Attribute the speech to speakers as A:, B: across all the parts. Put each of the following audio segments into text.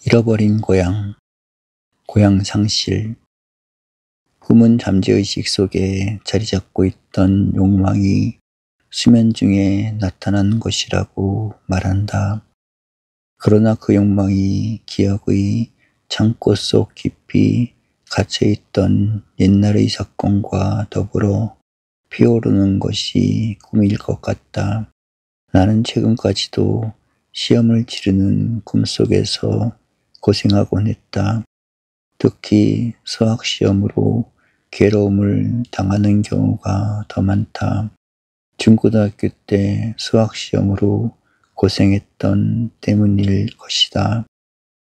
A: 잃어버린 고향, 고향 상실. 꿈은 잠재의식 속에 자리잡고 있던 욕망이 수면 중에 나타난 것이라고 말한다. 그러나 그 욕망이 기억의 창고 속 깊이 갇혀있던 옛날의 사건과 더불어 피어오르는 것이 꿈일 것 같다. 나는 최근까지도 시험을 치르는 꿈속에서 고생하곤 했다. 특히 수학시험으로 괴로움을 당하는 경우가 더 많다. 중고등학교 때 수학시험으로 고생했던 때문일 것이다.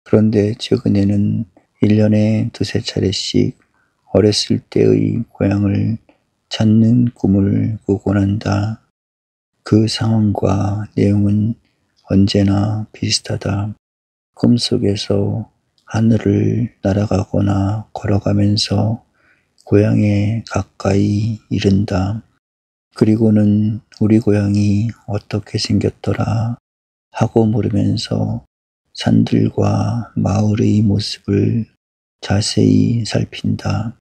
A: 그런데 최근에는 1년에 두세 차례씩 어렸을 때의 고향을 찾는 꿈을 꾸곤 한다. 그 상황과 내용은 언제나 비슷하다. 꿈속에서 하늘을 날아가거나 걸어가면서 고향에 가까이 이른다. 그리고는 우리 고향이 어떻게 생겼더라 하고 물으면서 산들과 마을의 모습을 자세히 살핀다.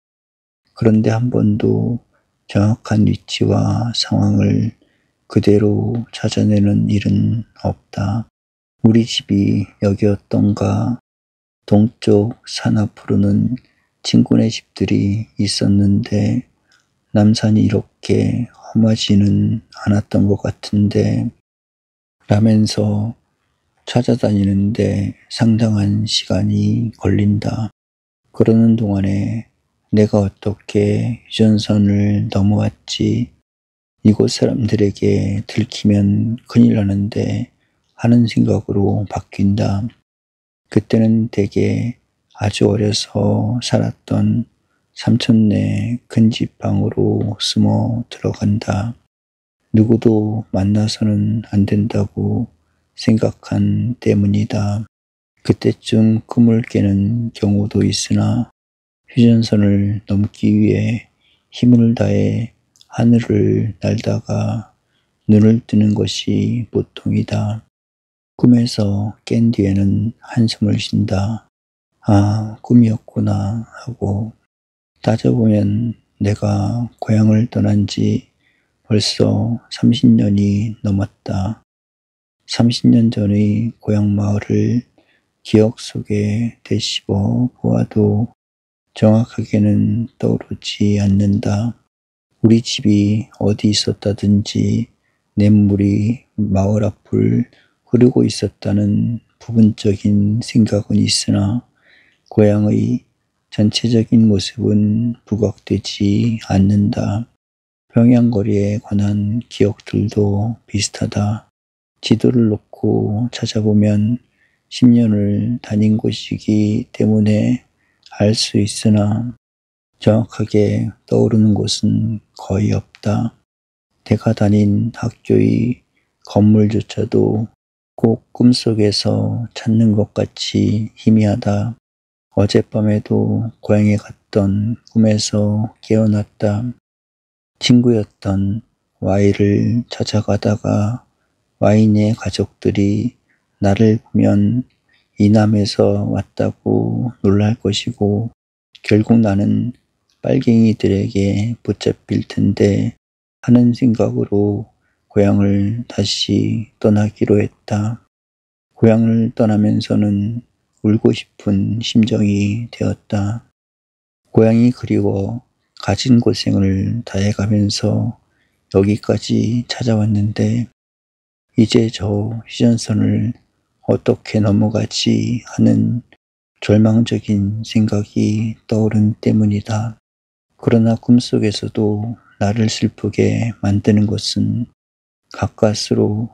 A: 그런데 한 번도 정확한 위치와 상황을 그대로 찾아내는 일은 없다. 우리 집이 여기였던가, 동쪽 산 앞으로는 친구네 집들이 있었는데 남산이 이렇게 험하지는 않았던 것 같은데 라면서 찾아다니는데 상당한 시간이 걸린다. 그러는 동안에 내가 어떻게 휴전선을 넘어왔지, 이곳 사람들에게 들키면 큰일 나는데 하는 생각으로 바뀐다. 그때는 대개 아주 어려서 살았던 삼촌네 큰 집 방으로 숨어 들어간다. 누구도 만나서는 안 된다고 생각한 때문이다. 그때쯤 꿈을 깨는 경우도 있으나 휴전선을 넘기 위해 힘을 다해 하늘을 날다가 눈을 뜨는 것이 보통이다. 꿈에서 깬 뒤에는 한숨을 쉰다. 아, 꿈이었구나 하고. 따져보면 내가 고향을 떠난 지 벌써 30년이 넘었다. 30년 전의 고향 마을을 기억 속에 되씹어 보아도 정확하게는 떠오르지 않는다. 우리 집이 어디 있었다든지 냇물이 마을 앞을 흐르고 있었다는 부분적인 생각은 있으나 고향의 전체적인 모습은 부각되지 않는다. 평양거리에 관한 기억들도 비슷하다. 지도를 놓고 찾아보면 10년을 다닌 곳이기 때문에 알 수 있으나 정확하게 떠오르는 곳은 거의 없다. 내가 다닌 학교의 건물조차도 꼭 꿈속에서 찾는 것 같이 희미하다. 어젯밤에도 고향에 갔던 꿈에서 깨어났다. 친구였던 Y를 찾아가다가 Y네 가족들이 나를 보면 이남에서 왔다고 놀랄 것이고 결국 나는 빨갱이들에게 붙잡힐 텐데 하는 생각으로 고향을 다시 떠나기로 했다. 고향을 떠나면서는 울고 싶은 심정이 되었다. 고향이 그리워 가진 고생을 다해가면서 여기까지 찾아왔는데 이제 저 휴전선을 어떻게 넘어가지 하는 절망적인 생각이 떠오른 때문이다. 그러나 꿈속에서도 나를 슬프게 만드는 것은 가까스로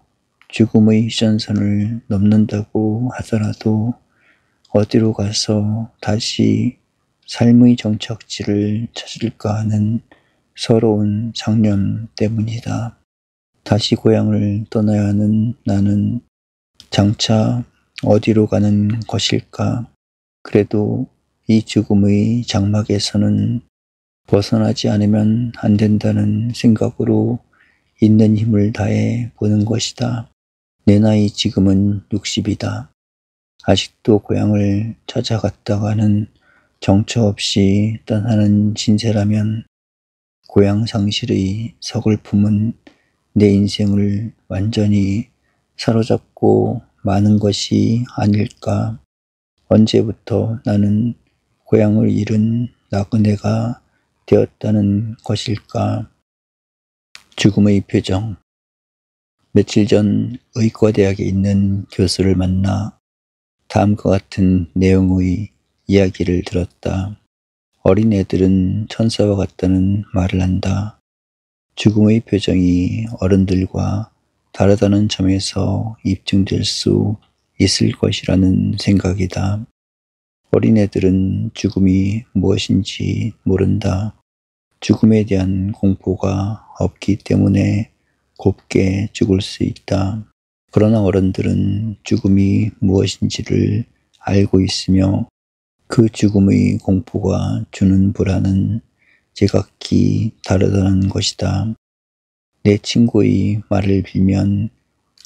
A: 죽음의 휴전선을 넘는다고 하더라도 어디로 가서 다시 삶의 정착지를 찾을까 하는 서러운 상념 때문이다. 다시 고향을 떠나야 하는 나는 장차 어디로 가는 것일까? 그래도 이 죽음의 장막에서는 벗어나지 않으면 안 된다는 생각으로 있는 힘을 다해 보는 것이다. 내 나이 지금은 60이다. 아직도 고향을 찾아갔다가는 정처 없이 떠나는 신세라면 고향 상실의 서글픔은 내 인생을 완전히 사로잡고 마는 것이 아닐까. 언제부터 나는 고향을 잃은 나그네가 되었다는 것일까. 죽음의 표정. 며칠 전 의과대학에 있는 교수를 만나 다음과 같은 내용의 이야기를 들었다. 어린애들은 천사와 같다는 말을 한다. 죽음의 표정이 어른들과 다르다는 점에서 입증될 수 있을 것이라는 생각이다. 어린애들은 죽음이 무엇인지 모른다. 죽음에 대한 공포가 없기 때문에 곱게 죽을 수 있다. 그러나 어른들은 죽음이 무엇인지를 알고 있으며 그 죽음의 공포가 주는 불안은 제각기 다르다는 것이다. 내 친구의 말을 빌면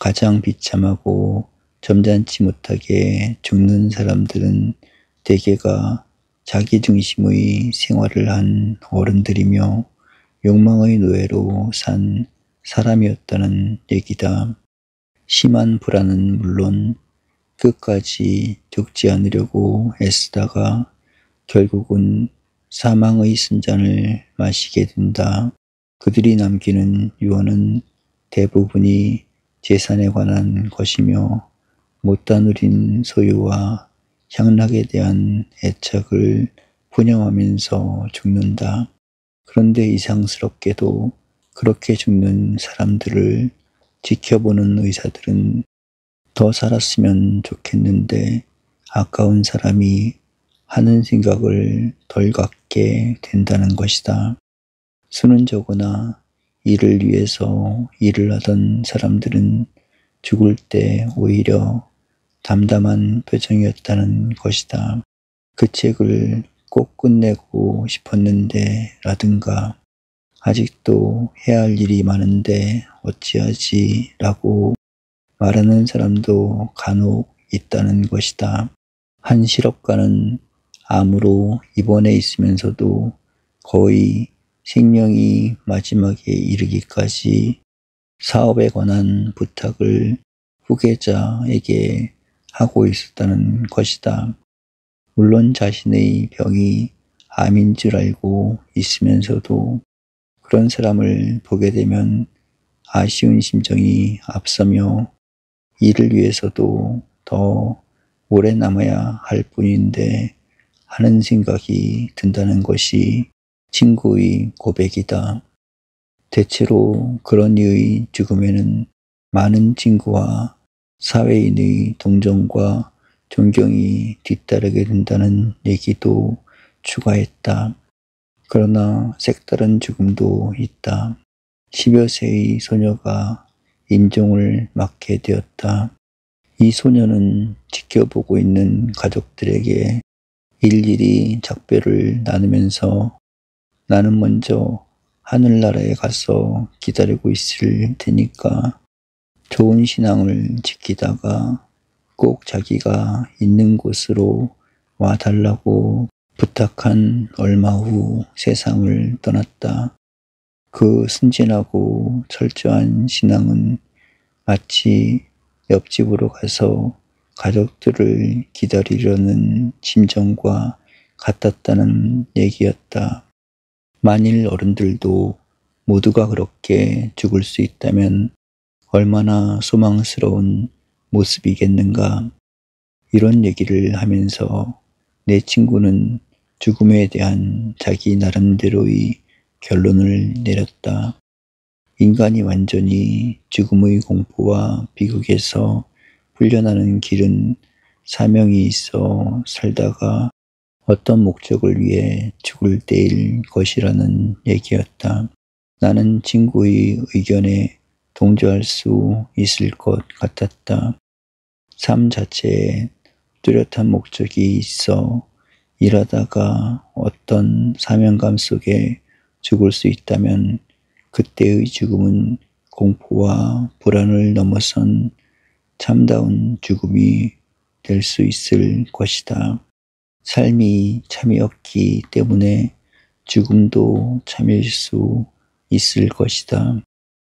A: 가장 비참하고 점잖지 못하게 죽는 사람들은 대개가 자기중심의 생활을 한 어른들이며 욕망의 노예로 산 사람이었다는 얘기다. 심한 불안은 물론 끝까지 죽지 않으려고 애쓰다가 결국은 사망의 쓴잔을 마시게 된다. 그들이 남기는 유언은 대부분이 재산에 관한 것이며 못다 누린 소유와 향락에 대한 애착을 푸념하면서 죽는다. 그런데 이상스럽게도 그렇게 죽는 사람들을 지켜보는 의사들은 더 살았으면 좋겠는데 아까운 사람이 하는 생각을 덜 갖게 된다는 것이다. 수는 적으나 일을 위해서 일을 하던 사람들은 죽을 때 오히려 담담한 표정이었다는 것이다. 그 책을 꼭 끝내고 싶었는데 라든가 아직도 해야 할 일이 많은데 어찌하지 라고 말하는 사람도 간혹 있다는 것이다. 한 실업가는 암으로 입원해 있으면서도 거의 생명이 마지막에 이르기까지 사업에 관한 부탁을 후계자에게 하고 있었다는 것이다. 물론 자신의 병이 암인 줄 알고 있으면서도 그런 사람을 보게 되면 아쉬운 심정이 앞서며 일을 위해서도 더 오래 남아야 할 뿐인데 하는 생각이 든다는 것이 친구의 고백이다. 대체로 그런 이의 죽음에는 많은 친구와 사회인의 동정과 존경이 뒤따르게 된다는 얘기도 추가했다. 그러나 색다른 죽음도 있다. 10여 세의 소녀가 임종을 맞게 되었다. 이 소녀는 지켜보고 있는 가족들에게 일일이 작별을 나누면서 나는 먼저 하늘나라에 가서 기다리고 있을 테니까 좋은 신앙을 지키다가 꼭 자기가 있는 곳으로 와달라고 부탁한 얼마 후 세상을 떠났다. 그 순진하고 철저한 신앙은 마치 옆집으로 가서 가족들을 기다리려는 심정과 같았다는 얘기였다. 만일 어른들도 모두가 그렇게 죽을 수 있다면 얼마나 소망스러운 모습이겠는가. 이런 얘기를 하면서 내 친구는 죽음에 대한 자기 나름대로의 결론을 내렸다. 인간이 완전히 죽음의 공포와 비극에서 풀려나는 길은 사명이 있어 살다가 어떤 목적을 위해 죽을 때일 것이라는 얘기였다. 나는 친구의 의견에 동조할 수 있을 것 같았다. 삶 자체에 뚜렷한 목적이 있어 일하다가 어떤 사명감 속에 죽을 수 있다면 그때의 죽음은 공포와 불안을 넘어선 참다운 죽음이 될 수 있을 것이다. 삶이 참이었기 때문에 죽음도 참일 수 있을 것이다.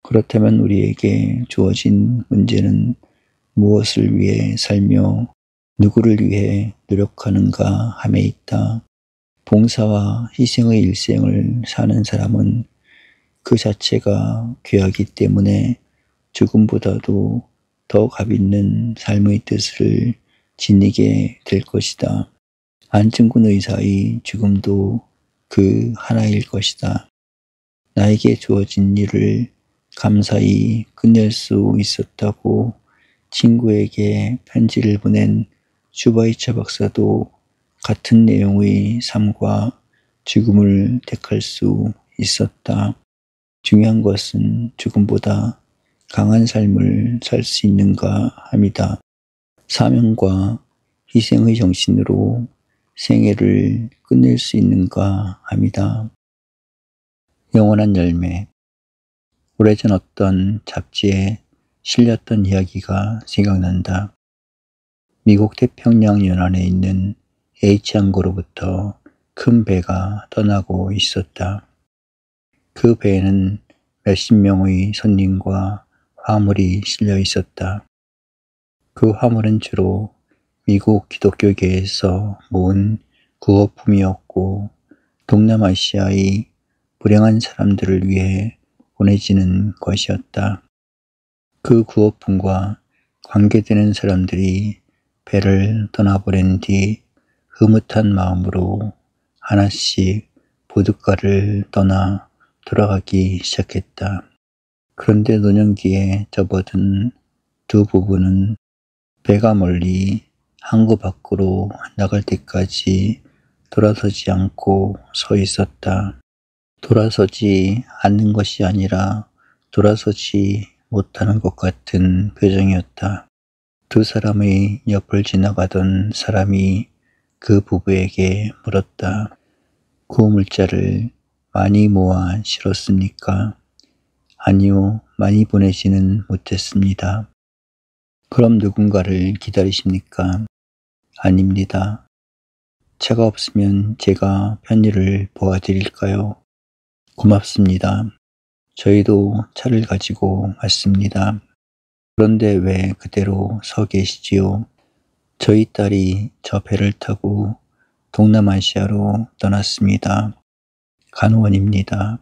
A: 그렇다면 우리에게 주어진 문제는 무엇을 위해 살며 누구를 위해 노력하는가 함에 있다. 봉사와 희생의 일생을 사는 사람은 그 자체가 귀하기 때문에 죽음보다도 더 값있는 삶의 뜻을 지니게 될 것이다. 안중근 의사의 죽음도 그 하나일 것이다. 나에게 주어진 일을 감사히 끝낼 수 있었다고 친구에게 편지를 보낸 슈바이처 박사도 같은 내용의 삶과 죽음을 택할 수 있었다. 중요한 것은 죽음보다 강한 삶을 살 수 있는가 함이다. 사명과 희생의 정신으로 생애를 끝낼 수 있는가 함이다. 영원한 열매. 오래전 어떤 잡지에 실렸던 이야기가 생각난다. 미국 태평양 연안에 있는 H항구로부터 큰 배가 떠나고 있었다. 그 배에는 몇십 명의 손님과 화물이 실려 있었다. 그 화물은 주로 미국 기독교계에서 모은 구호품이었고 동남아시아의 불행한 사람들을 위해 보내지는 것이었다. 그 구호품과 관계되는 사람들이 배를 떠나보낸 뒤 흐뭇한 마음으로 하나씩 보드가를 떠나 돌아가기 시작했다. 그런데 노년기에 접어든 두 부부는 배가 멀리 항구 밖으로 나갈 때까지 돌아서지 않고 서 있었다. 돌아서지 않는 것이 아니라 돌아서지 못하는 것 같은 표정이었다. 두 사람의 옆을 지나가던 사람이 그 부부에게 물었다. 구호물자를 많이 모아 실었습니까? 아니요, 많이 보내지는 못했습니다. 그럼 누군가를 기다리십니까? 아닙니다. 차가 없으면 제가 편의를 보아드릴까요? 고맙습니다. 저희도 차를 가지고 왔습니다. 그런데 왜 그대로 서 계시지요? 저희 딸이 저 배를 타고 동남아시아로 떠났습니다. 간호원입니다.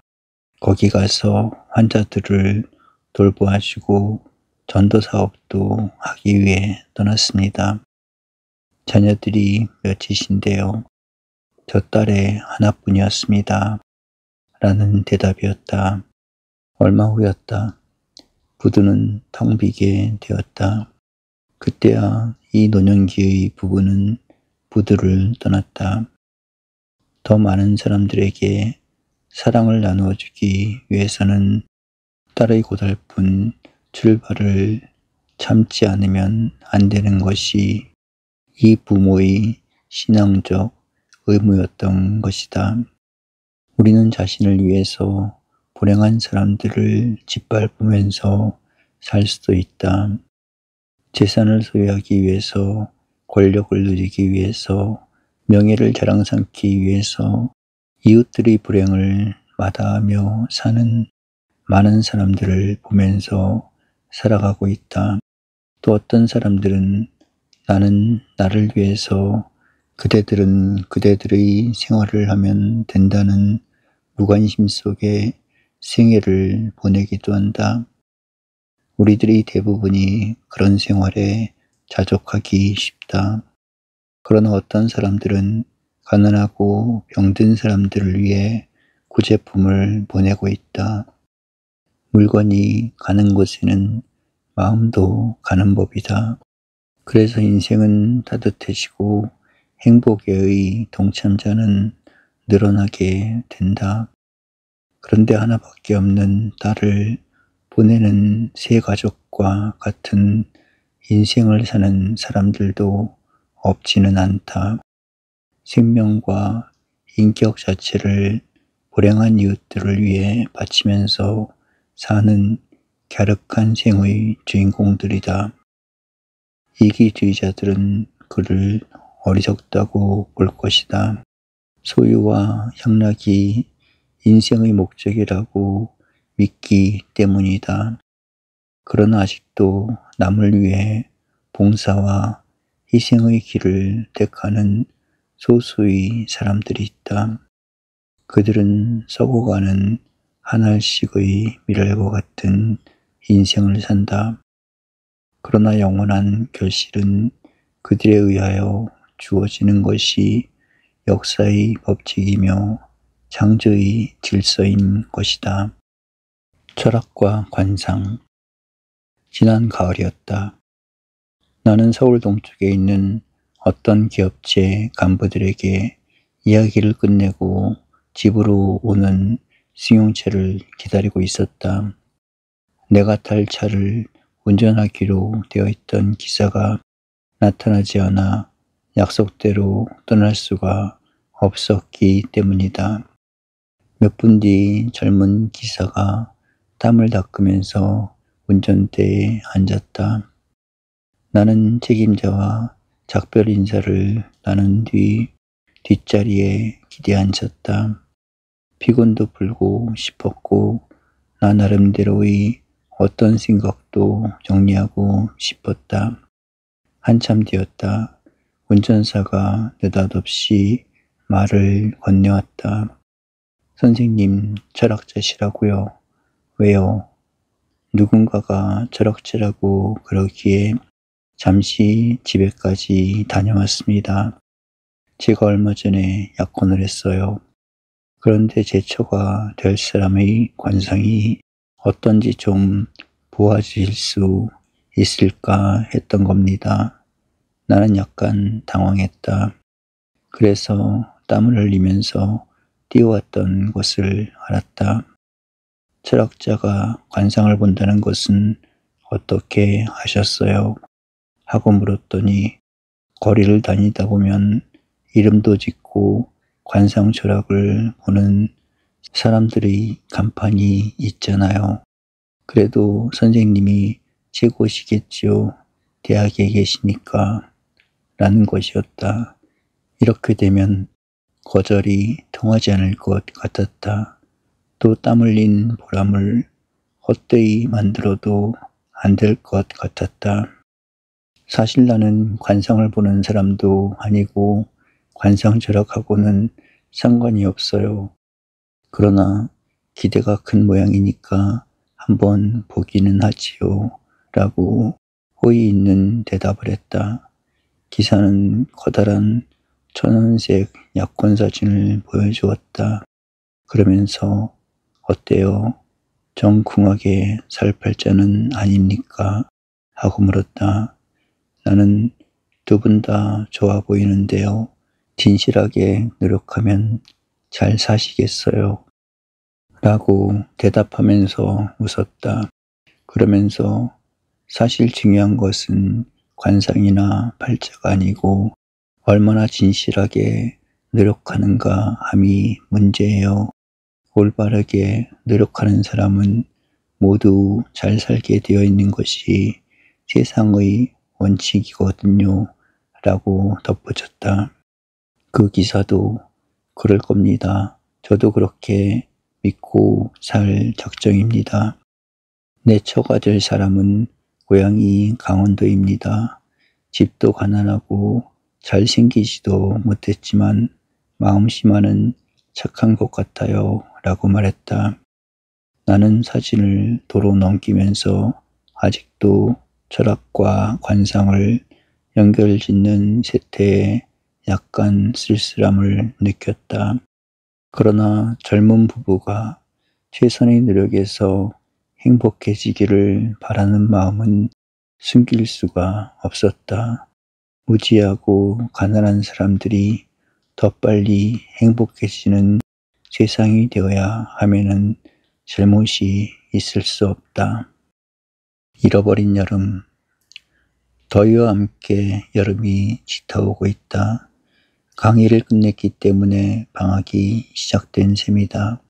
A: 거기 가서 환자들을 돌보아주고 전도 사업도 하기 위해 떠났습니다. 자녀들이 몇이신데요? 저 딸의 하나뿐이었습니다. 라는 대답이었다. 얼마 후였다. 부두는 텅 비게 되었다. 그때야 이 노년기의 부부는 부두를 떠났다. 더 많은 사람들에게 사랑을 나누어 주기 위해서는 딸의 고달픈 출발을 참지 않으면 안 되는 것이 이 부모의 신앙적 의무였던 것이다. 우리는 자신을 위해서 불행한 사람들을 짓밟으면서 살 수도 있다. 재산을 소유하기 위해서, 권력을 누리기 위해서, 명예를 자랑 삼기 위해서 이웃들의 불행을 마다하며 사는 많은 사람들을 보면서 살아가고 있다. 또 어떤 사람들은 나는 나를 위해서, 그대들은 그대들의 생활을 하면 된다는 무관심 속에 생애를 보내기도 한다. 우리들이 대부분이 그런 생활에 자족하기 쉽다. 그러나 어떤 사람들은 가난하고 병든 사람들을 위해 구제품을 보내고 있다. 물건이 가는 곳에는 마음도 가는 법이다. 그래서 인생은 따뜻해지고 행복의 동참자는 늘어나게 된다. 그런데 하나밖에 없는 딸을 보내는 새 가족과 같은 인생을 사는 사람들도 없지는 않다. 생명과 인격 자체를 불행한 이웃들을 위해 바치면서 사는 갸륵한 생의 주인공들이다. 이기주의자들은 그를 어리석다고 볼 것이다. 소유와 향락이 인생의 목적이라고 믿기 때문이다. 그러나 아직도 남을 위해 봉사와 희생의 길을 택하는 소수의 사람들이 있다. 그들은 썩어가는 한 알씩의 미랄과 같은 인생을 산다. 그러나 영원한 결실은 그들에 의하여 주어지는 것이 역사의 법칙이며 창조의 질서인 것이다. 철학과 관상. 지난 가을이었다. 나는 서울 동쪽에 있는 어떤 기업체 간부들에게 이야기를 끝내고 집으로 오는 승용차를 기다리고 있었다. 내가 탈 차를 운전하기로 되어 있던 기사가 나타나지 않아 약속대로 떠날 수가 없었기 때문이다. 몇 분 뒤 젊은 기사가 땀을 닦으면서 운전대에 앉았다. 나는 책임자와 작별 인사를 나눈 뒤 뒷자리에 기대 앉았다. 피곤도 풀고 싶었고 나 나름대로의 어떤 생각도 정리하고 싶었다. 한참 뒤였다. 운전사가 느닷없이 말을 건네왔다. 선생님, 철학자시라고요. 왜요? 누군가가 철학자라고 그러기에 잠시 집에까지 다녀왔습니다. 제가 얼마 전에 약혼을 했어요. 그런데 제 처가 될 사람의 관상이 어떤지 좀 보아주실 수 있을까 했던 겁니다. 나는 약간 당황했다. 그래서 땀을 흘리면서 뛰어왔던 것을 알았다. 철학자가 관상을 본다는 것은 어떻게 하셨어요? 하고 물었더니 거리를 다니다 보면 이름도 짓고 관상 철학을 보는 사람들의 간판이 있잖아요. 그래도 선생님이 최고시겠지요. 대학에 계시니까 라는 것이었다. 이렇게 되면 거절이 통하지 않을 것 같았다. 또 땀 흘린 보람을 헛되이 만들어도 안 될 것 같았다. 사실 나는 관상을 보는 사람도 아니고 관상철학하고는 상관이 없어요. 그러나 기대가 큰 모양이니까 한번 보기는 하지요. 라고 호의 있는 대답을 했다. 기사는 커다란 천원색 약혼 사진을 보여주었다. 그러면서 어때요? 정궁하게 살 팔자는 아닙니까? 하고 물었다. 나는 두 분 다 좋아 보이는데요. 진실하게 노력하면 잘 사시겠어요. 라고 대답하면서 웃었다. 그러면서 사실 중요한 것은 관상이나 팔자가 아니고 얼마나 진실하게 노력하는가 함이 문제예요. 올바르게 노력하는 사람은 모두 잘 살게 되어 있는 것이 세상의 원칙이거든요. 라고 덧붙였다. 그 기사도 그럴 겁니다. 저도 그렇게 믿고 살 작정입니다. 내 처가 될 사람은 고향이 강원도입니다. 집도 가난하고 잘생기지도 못했지만 마음씨만은 착한 것 같아요. 라고 말했다. 나는 사진을 도로 넘기면서 아직도 철학과 관상을 연결짓는 세태에 약간 쓸쓸함을 느꼈다. 그러나 젊은 부부가 최선의 노력에서 행복해지기를 바라는 마음은 숨길 수가 없었다. 무지하고 가난한 사람들이 더 빨리 행복해지는 세상이 되어야 하면은 잘못이 있을 수 없다. 잃어버린 여름. 더위와 함께 여름이 짙어오고 있다. 강의를 끝냈기 때문에 방학이 시작된 셈이다.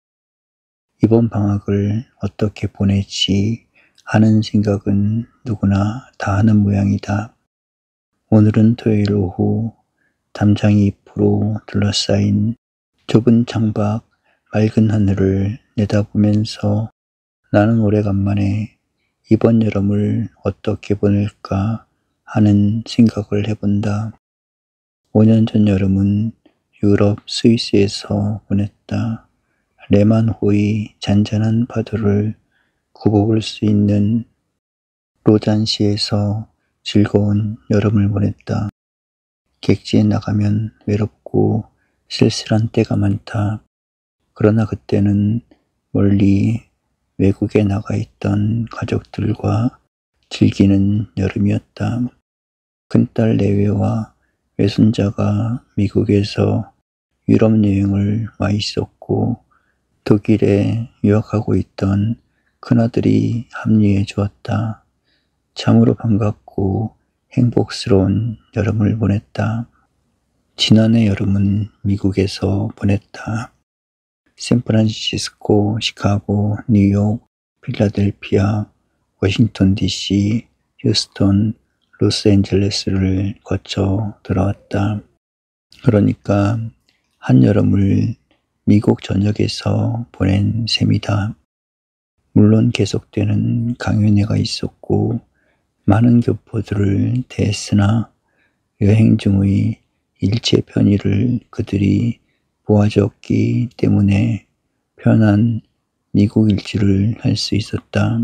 A: 이번 방학을 어떻게 보낼지 하는 생각은 누구나 다 하는 모양이다. 오늘은 토요일 오후 담장이 잎으로 둘러싸인 좁은 창밖 맑은 하늘을 내다보면서 나는 오래간만에 이번 여름을 어떻게 보낼까 하는 생각을 해본다. 5년 전 여름은 유럽 스위스에서 보냈다. 레만호의 잔잔한 파도를 굽어볼 수 있는 로잔시에서 즐거운 여름을 보냈다. 객지에 나가면 외롭고 쓸쓸한 때가 많다. 그러나 그때는 멀리 외국에 나가 있던 가족들과 즐기는 여름이었다. 큰딸 내외와 외손자가 미국에서 유럽 여행을 와 있었고 독일에 유학하고 있던 큰아들이 합류해 주었다. 참으로 반갑고 행복스러운 여름을 보냈다. 지난해 여름은 미국에서 보냈다. 샌프란시스코, 시카고, 뉴욕, 필라델피아, 워싱턴 DC, 휴스턴, 로스앤젤레스를 거쳐 들어왔다. 그러니까 한여름을 미국 전역에서 보낸 셈이다. 물론 계속되는 강연회가 있었고 많은 교포들을 대했으나 여행 중의 일체 편의를 그들이 보아주었기 때문에 편한 미국 일주를 할 수 있었다.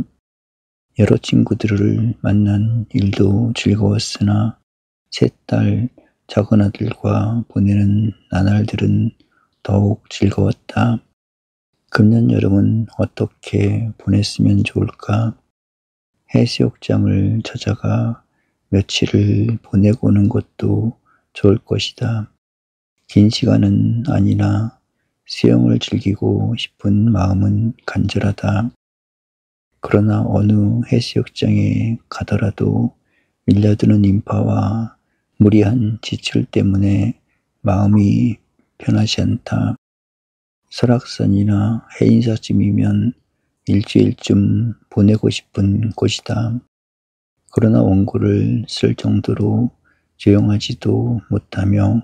A: 여러 친구들을 만난 일도 즐거웠으나 셋딸 작은 아들과 보내는 나날들은 더욱 즐거웠다. 금년 여름은 어떻게 보냈으면 좋을까? 해수욕장을 찾아가 며칠을 보내고 오는 것도 좋을 것이다. 긴 시간은 아니나 수영을 즐기고 싶은 마음은 간절하다. 그러나 어느 해수욕장에 가더라도 밀려드는 인파와 무리한 지출 때문에 마음이 편하지 않다. 설악산이나 해인사쯤이면 일주일쯤 보내고 싶은 곳이다. 그러나 원고를 쓸 정도로 조용하지도 못하며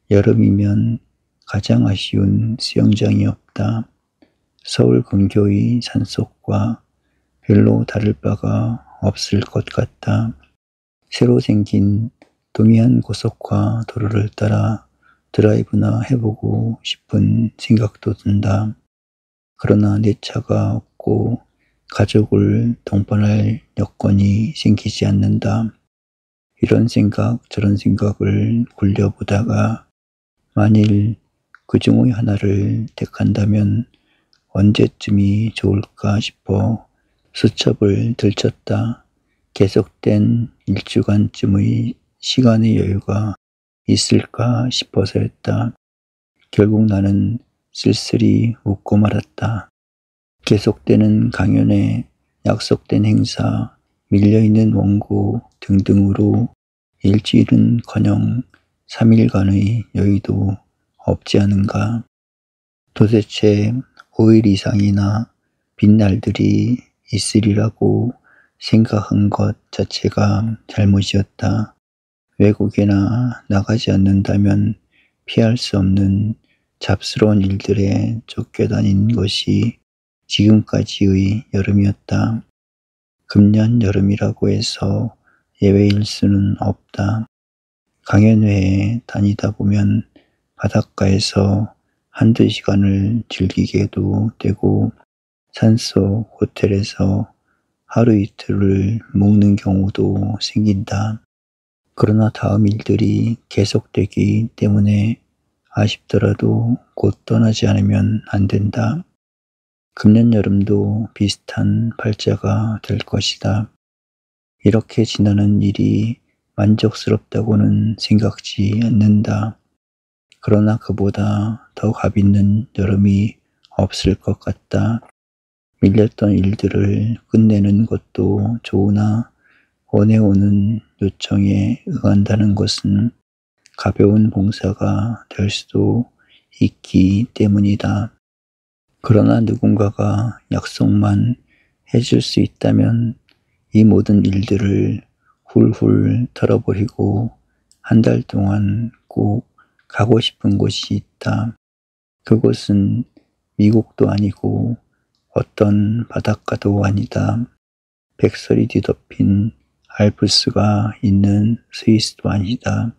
A: 여름이면 가장 아쉬운 수영장이 없다. 서울 근교의 산속과 별로 다를 바가 없을 것 같다. 새로 생긴 동해안 고속화 도로를 따라 드라이브나 해보고 싶은 생각도 든다. 그러나 내 차가 없고 가족을 동반할 여건이 생기지 않는다. 이런 생각 저런 생각을 굴려보다가 만일 그 중의 하나를 택한다면 언제쯤이 좋을까 싶어 수첩을 들쳤다. 계속된 일주간쯤의 시간의 여유가 있을까 싶어서였다. 결국 나는 쓸쓸히 웃고 말았다. 계속되는 강연회, 약속된 행사, 밀려있는 원고 등등으로 일주일은커녕 3일간의 여유도 없지 않은가. 도대체 5일 이상이나 빈 날들이 있으리라고 생각한 것 자체가 잘못이었다. 외국에나 나가지 않는다면 피할 수 없는 잡스러운 일들에 쫓겨다닌 것이 지금까지의 여름이었다. 금년 여름이라고 해서 예외일 수는 없다. 강연회에 다니다 보면 바닷가에서 한두 시간을 즐기게도 되고 산속 호텔에서 하루 이틀을 묵는 경우도 생긴다. 그러나 다음 일들이 계속되기 때문에 아쉽더라도 곧 떠나지 않으면 안 된다. 금년 여름도 비슷한 팔자가 될 것이다. 이렇게 지나는 일이 만족스럽다고는 생각지 않는다. 그러나 그보다 더 값있는 여름이 없을 것 같다. 밀렸던 일들을 끝내는 것도 좋으나 원해오는 요청에 응한다는 것은 가벼운 봉사가 될 수도 있기 때문이다. 그러나 누군가가 약속만 해줄 수 있다면 이 모든 일들을 훌훌 털어버리고 한 달 동안 꼭 가고 싶은 곳이 있다. 그곳은 미국도 아니고 어떤 바닷가도 아니다. 백설이 뒤덮인 알프스가 있는 스위스도 아니다.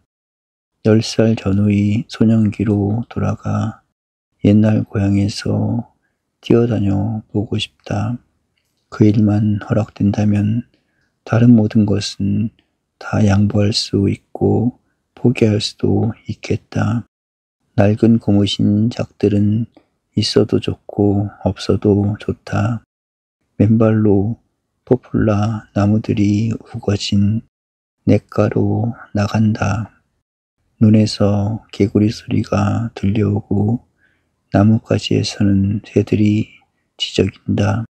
A: 10살 전후의 소년기로 돌아가 옛날 고향에서 뛰어다녀 보고 싶다. 그 일만 허락된다면 다른 모든 것은 다 양보할 수 있고 포기할 수도 있겠다. 낡은 고무신 작들은 있어도 좋고 없어도 좋다. 맨발로 포플라 나무들이 우거진 냇가로 나간다. 눈에서 개구리 소리가 들려오고 나뭇가지에서는 새들이 지저긴다.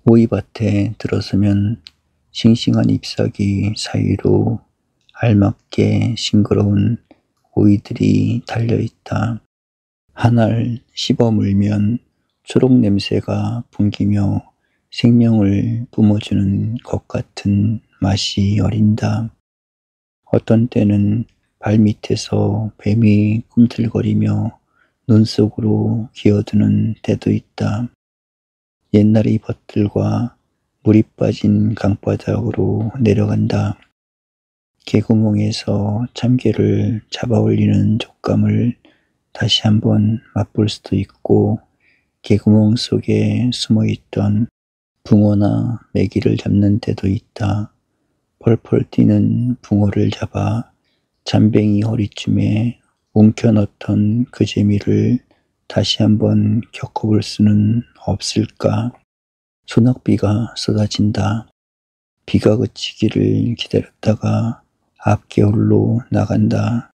A: 오이밭에 들어서면 싱싱한 잎사귀 사이로 알맞게 싱그러운 오이들이 달려있다. 한 알 씹어 물면 초록 냄새가 풍기며 생명을 뿜어주는 것 같은 맛이 어린다. 어떤 때는 발밑에서 뱀이 꿈틀거리며 눈 속으로 기어드는 때도 있다. 옛날의 벗들과 물이 빠진 강바닥으로 내려간다. 개구멍에서 참개를 잡아 올리는 촉감을 다시 한번 맛볼 수도 있고 개구멍 속에 숨어있던 붕어나 메기를 잡는 때도 있다. 펄펄 뛰는 붕어를 잡아 잠뱅이 허리쯤에 움켜넣던 그 재미를 다시 한번 겪어볼 수는 없을까? 소낙비가 쏟아진다. 비가 그치기를 기다렸다가 앞개울로 나간다.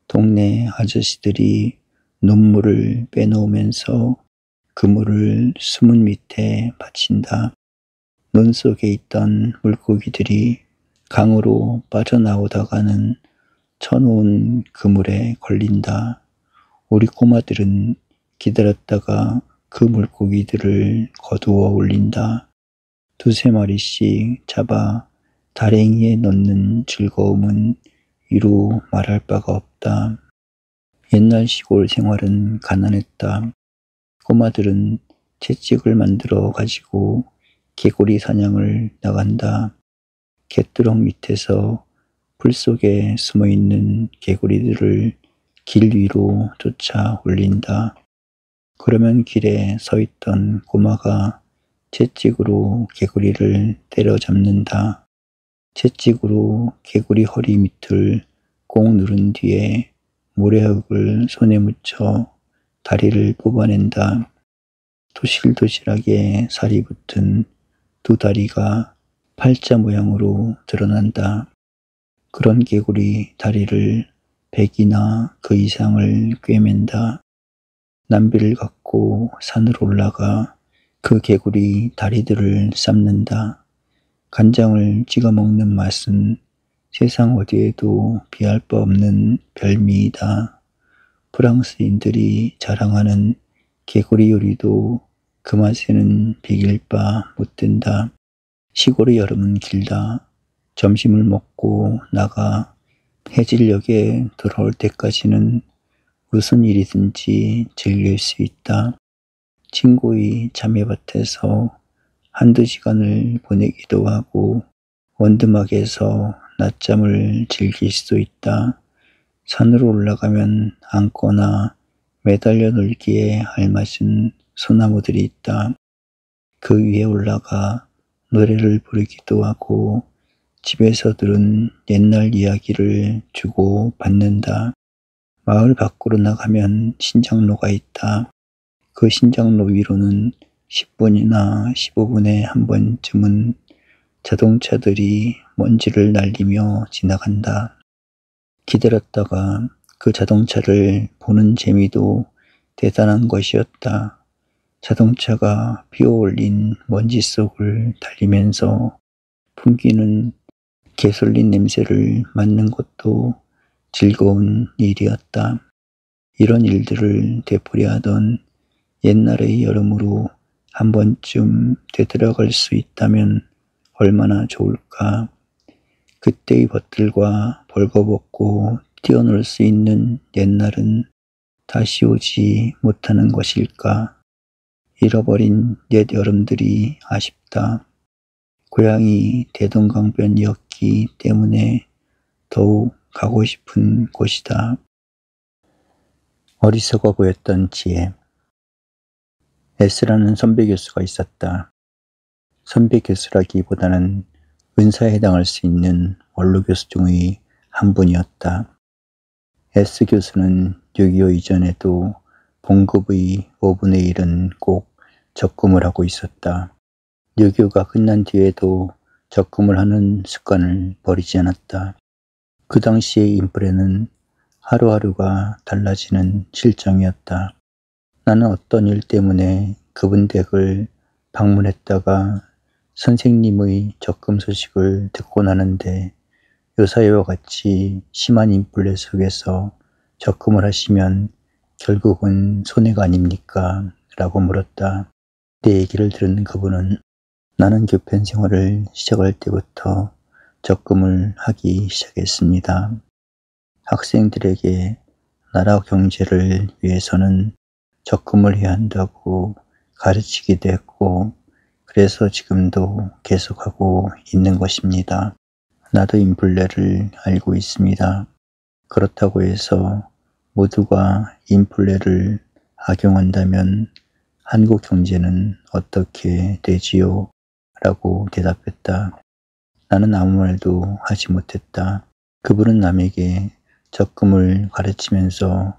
A: 동네 아저씨들이 눈물을 빼놓으면서 그물을 수문 밑에 받친다. 눈 속에 있던 물고기들이 강으로 빠져나오다가는 쳐놓은 그물에 걸린다. 우리 꼬마들은 기다렸다가 그 물고기들을 거두어 올린다. 두세 마리씩 잡아 다랭이에 넣는 즐거움은 이루 말할 바가 없다. 옛날 시골 생활은 가난했다. 꼬마들은 채찍을 만들어 가지고 개구리 사냥을 나간다. 갯두렁 밑에서 풀 속에 숨어있는 개구리들을 길 위로 쫓아 올린다. 그러면 길에 서 있던 꼬마가 채찍으로 개구리를 때려잡는다. 채찍으로 개구리 허리 밑을 꼭 누른 뒤에 모래흙을 손에 묻혀 다리를 뽑아낸다. 도실도실하게 살이 붙은 두 다리가 팔자 모양으로 드러난다. 그런 개구리 다리를 100이나 그 이상을 꿰맨다. 남비를 갖고 산으로 올라가 그 개구리 다리들을 삶는다. 간장을 찍어 먹는 맛은 세상 어디에도 비할 바 없는 별미이다. 프랑스인들이 자랑하는 개구리 요리도 그 맛에는 비길 바 못 된다. 시골의 여름은 길다. 점심을 먹고 나가 해질녘에 돌아올 때까지는 무슨 일이든지 즐길 수 있다. 친구의 자매밭에서 한두 시간을 보내기도 하고 원두막에서 낮잠을 즐길 수도 있다. 산으로 올라가면 앉거나 매달려 놀기에 알맞은 소나무들이 있다. 그 위에 올라가 노래를 부르기도 하고 집에서 들은 옛날 이야기를 주고 받는다. 마을 밖으로 나가면 신장로가 있다. 그 신장로 위로는 10분이나 15분에 한 번쯤은 자동차들이 먼지를 날리며 지나간다. 기다렸다가 그 자동차를 보는 재미도 대단한 것이었다. 자동차가 피어올린 먼지 속을 달리면서 풍기는 개솔린 냄새를 맡는 것도 즐거운 일이었다. 이런 일들을 되풀이하던 옛날의 여름으로 한 번쯤 되돌아갈 수 있다면 얼마나 좋을까. 그때의 벗들과 벌거벗고 뛰어놀 수 있는 옛날은 다시 오지 못하는 것일까? 잃어버린 옛 여름들이 아쉽다. 고향이 대동강변이었기 때문에 더욱 가고 싶은 곳이다. 어리석어 보였던 지혜. S라는 선배 교수가 있었다. 선배 교수라기보다는 은사에 해당할 수 있는 원로 교수 중의 한 분이었다. S 교수는 6.25 이전에도 봉급의 5분의 1은 꼭 적금을 하고 있었다. 6.25가 끝난 뒤에도 적금을 하는 습관을 버리지 않았다. 그 당시의 인플레는 하루하루가 달라지는 실정이었다. 나는 어떤 일 때문에 그분 댁을 방문했다가 선생님의 적금 소식을 듣고 나는데 요사이와 같이 심한 인플레 속에서 적금을 하시면 결국은 손해가 아닙니까? 라고 물었다. 내 얘기를 들은 그분은 나는 교편 생활을 시작할 때부터 적금을 하기 시작했습니다. 학생들에게 나라 경제를 위해서는 적금을 해야 한다고 가르치기도 했고 그래서 지금도 계속하고 있는 것입니다. 나도 인플레를 알고 있습니다. 그렇다고 해서 모두가 인플레를 악용한다면 한국 경제는 어떻게 되지요? 라고 대답했다. 나는 아무 말도 하지 못했다. 그분은 남에게 적금을 가르치면서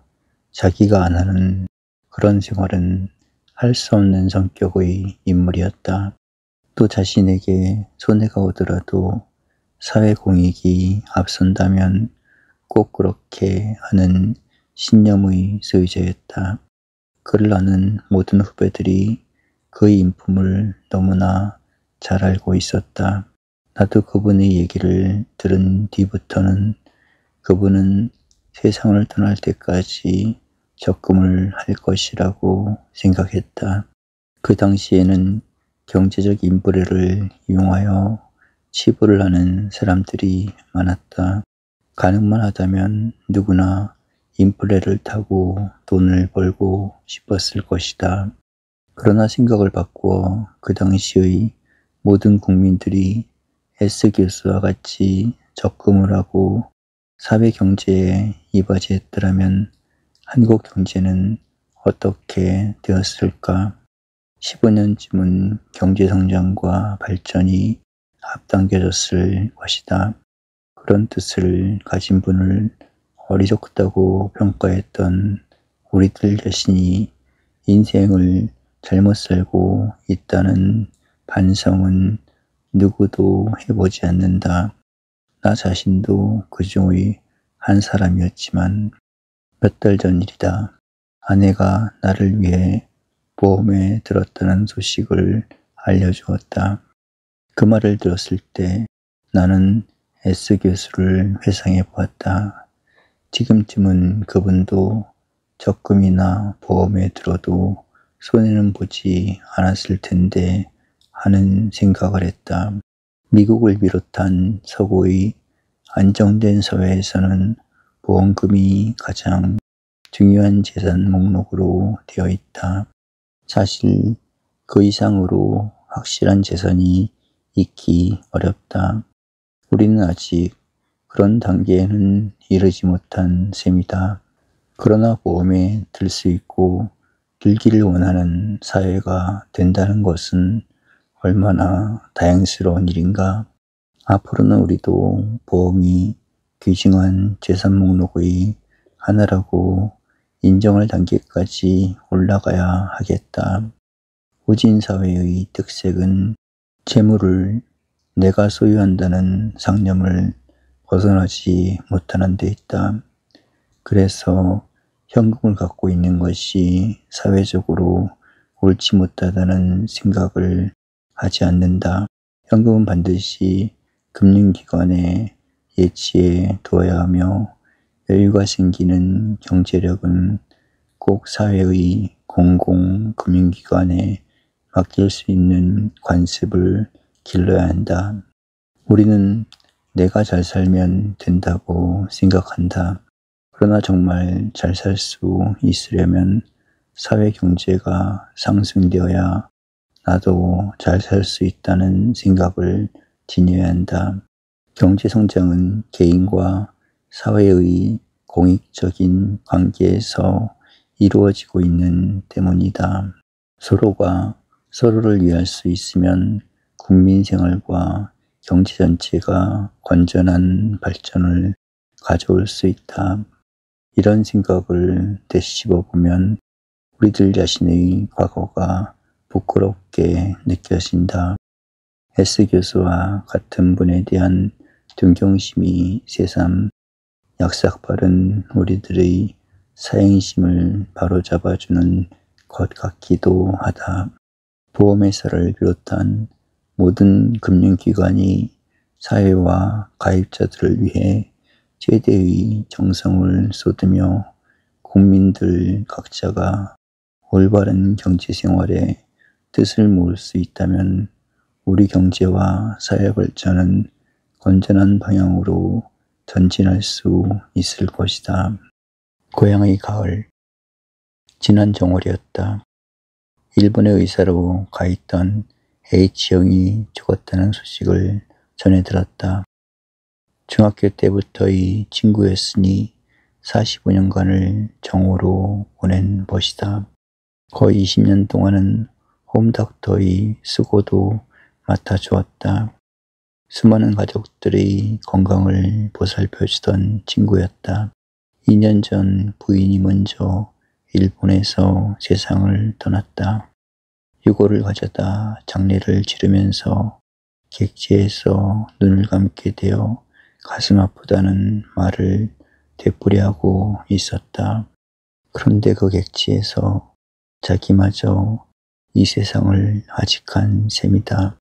A: 자기가 안 하는 그런 생활은 할 수 없는 성격의 인물이었다. 또 자신에게 손해가 오더라도 사회 공익이 앞선다면 꼭 그렇게 하는 신념의 소유자였다. 그를 아는 모든 후배들이 그의 인품을 너무나 잘 알고 있었다. 나도 그분의 얘기를 들은 뒤부터는 그분은 세상을 떠날 때까지 적금을 할 것이라고 생각했다. 그 당시에는 경제적 인플레를 이용하여 치부를 하는 사람들이 많았다. 가능만 하다면 누구나 인플레를 타고 돈을 벌고 싶었을 것이다. 그러나 생각을 바꾸어 그 당시의 모든 국민들이 S 교수와 같이 적금을 하고 사회 경제에 이바지했더라면 한국 경제는 어떻게 되었을까? 15년쯤은 경제 성장과 발전이 앞당겨졌을 것이다. 그런 뜻을 가진 분을 어리석다고 평가했던 우리들 자신이 인생을 잘못 살고 있다는 반성은 누구도 해보지 않는다. 나 자신도 그 중의 한 사람이었지만 몇 달 전 일이다. 아내가 나를 위해 보험에 들었다는 소식을 알려주었다. 그 말을 들었을 때 나는 S 교수를 회상해 보았다. 지금쯤은 그분도 적금이나 보험에 들어도 손해는 보지 않았을 텐데 하는 생각을 했다. 미국을 비롯한 서구의 안정된 사회에서는 보험금이 가장 중요한 재산 목록으로 되어 있다. 사실 그 이상으로 확실한 재산이 있기 어렵다. 우리는 아직 그런 단계에는 이르지 못한 셈이다. 그러나 보험에 들 수 있고 들기를 원하는 사회가 된다는 것은 얼마나 다행스러운 일인가. 앞으로는 우리도 보험이 귀중한 재산 목록의 하나라고 인정할 단계까지 올라가야 하겠다. 후진사회의 특색은 재물을 내가 소유한다는 상념을 벗어나지 못하는 데 있다. 그래서 현금을 갖고 있는 것이 사회적으로 옳지 못하다는 생각을 하지 않는다. 현금은 반드시 금융기관에 예치해 두어야 하며 여유가 생기는 경제력은 꼭 사회의 공공금융기관에 맡길 수 있는 관습을 길러야 한다. 우리는 내가 잘 살면 된다고 생각한다. 그러나 정말 잘 살 수 있으려면 사회 경제가 상승되어야 나도 잘 살 수 있다는 생각을 지녀야 한다. 경제 성장은 개인과 사회의 공익적인 관계에서 이루어지고 있는 때문이다. 서로가 서로를 위할 수 있으면 국민 생활과 경제 전체가 건전한 발전을 가져올 수 있다. 이런 생각을 되씹어 보면 우리들 자신의 과거가 부끄럽게 느껴진다. S 교수와 같은 분에 대한 존경심이 새삼 약삭빠른 우리들의 사행심을 바로잡아주는 것 같기도 하다. 보험회사를 비롯한 모든 금융기관이 사회와 가입자들을 위해 최대의 정성을 쏟으며 국민들 각자가 올바른 경제생활에 뜻을 모을 수 있다면 우리 경제와 사회 발전은 건전한 방향으로 전진할 수 있을 것이다. 고향의 가을. 지난 정월이었다. 일본에 의사로 가 있던 H형이 죽었다는 소식을 전해 들었다. 중학교 때부터의 친구였으니 45년간을 정오로 보낸 것이다. 거의 20년 동안은 홈닥터의 수고도 맡아주었다. 수많은 가족들의 건강을 보살펴주던 친구였다. 2년 전 부인이 먼저 일본에서 세상을 떠났다. 유고를 가져다 장례를 치르면서 객지에서 눈을 감게 되어 가슴 아프다는 말을 되풀이하고 있었다. 그런데 그 객지에서 자기마저 이 세상을 아직한 셈이다.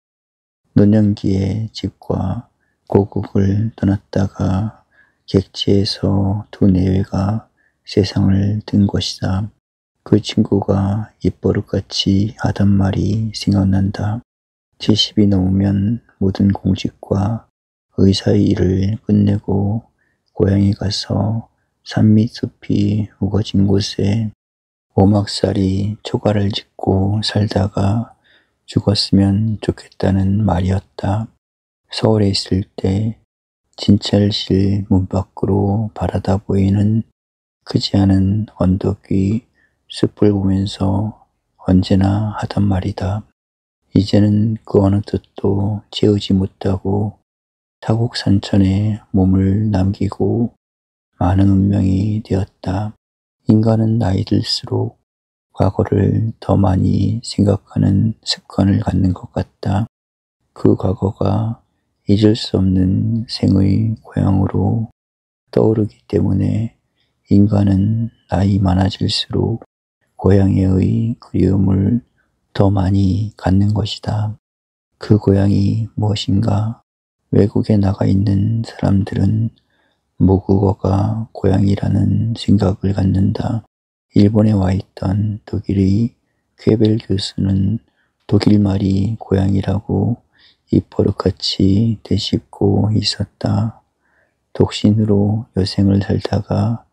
A: 노년기에 집과 고국을 떠났다가 객지에서 두 내외가 세상을 든 것이다. 그 친구가 입버릇같이 하던 말이 생각난다. 70이 넘으면 모든 공직과 의사의 일을 끝내고 고향에 가서 산밑 숲이 우거진 곳에 오막살이 초가를 짓고 살다가 죽었으면 좋겠다는 말이었다. 서울에 있을 때 진찰실 문 밖으로 바라다 보이는 크지 않은 언덕 위 숲을 보면서 언제나 하던 말이다. 이제는 그 어느 뜻도 채우지 못하고 타국 산천에 몸을 남기고 많은 운명이 되었다. 인간은 나이 들수록 과거를 더 많이 생각하는 습관을 갖는 것 같다. 그 과거가 잊을 수 없는 생의 고향으로 떠오르기 때문에 인간은 나이 많아질수록 고향의 그리움을 더 많이 갖는 것이다. 그 고향이 무엇인가? 외국에 나가 있는 사람들은 모국어가 고향이라는 생각을 갖는다. 일본에 와 있던 독일의 쾌벨 교수는 독일 말이 고향이라고 입버릇같이 되씹고 있었다. 독신으로 여생을 살다가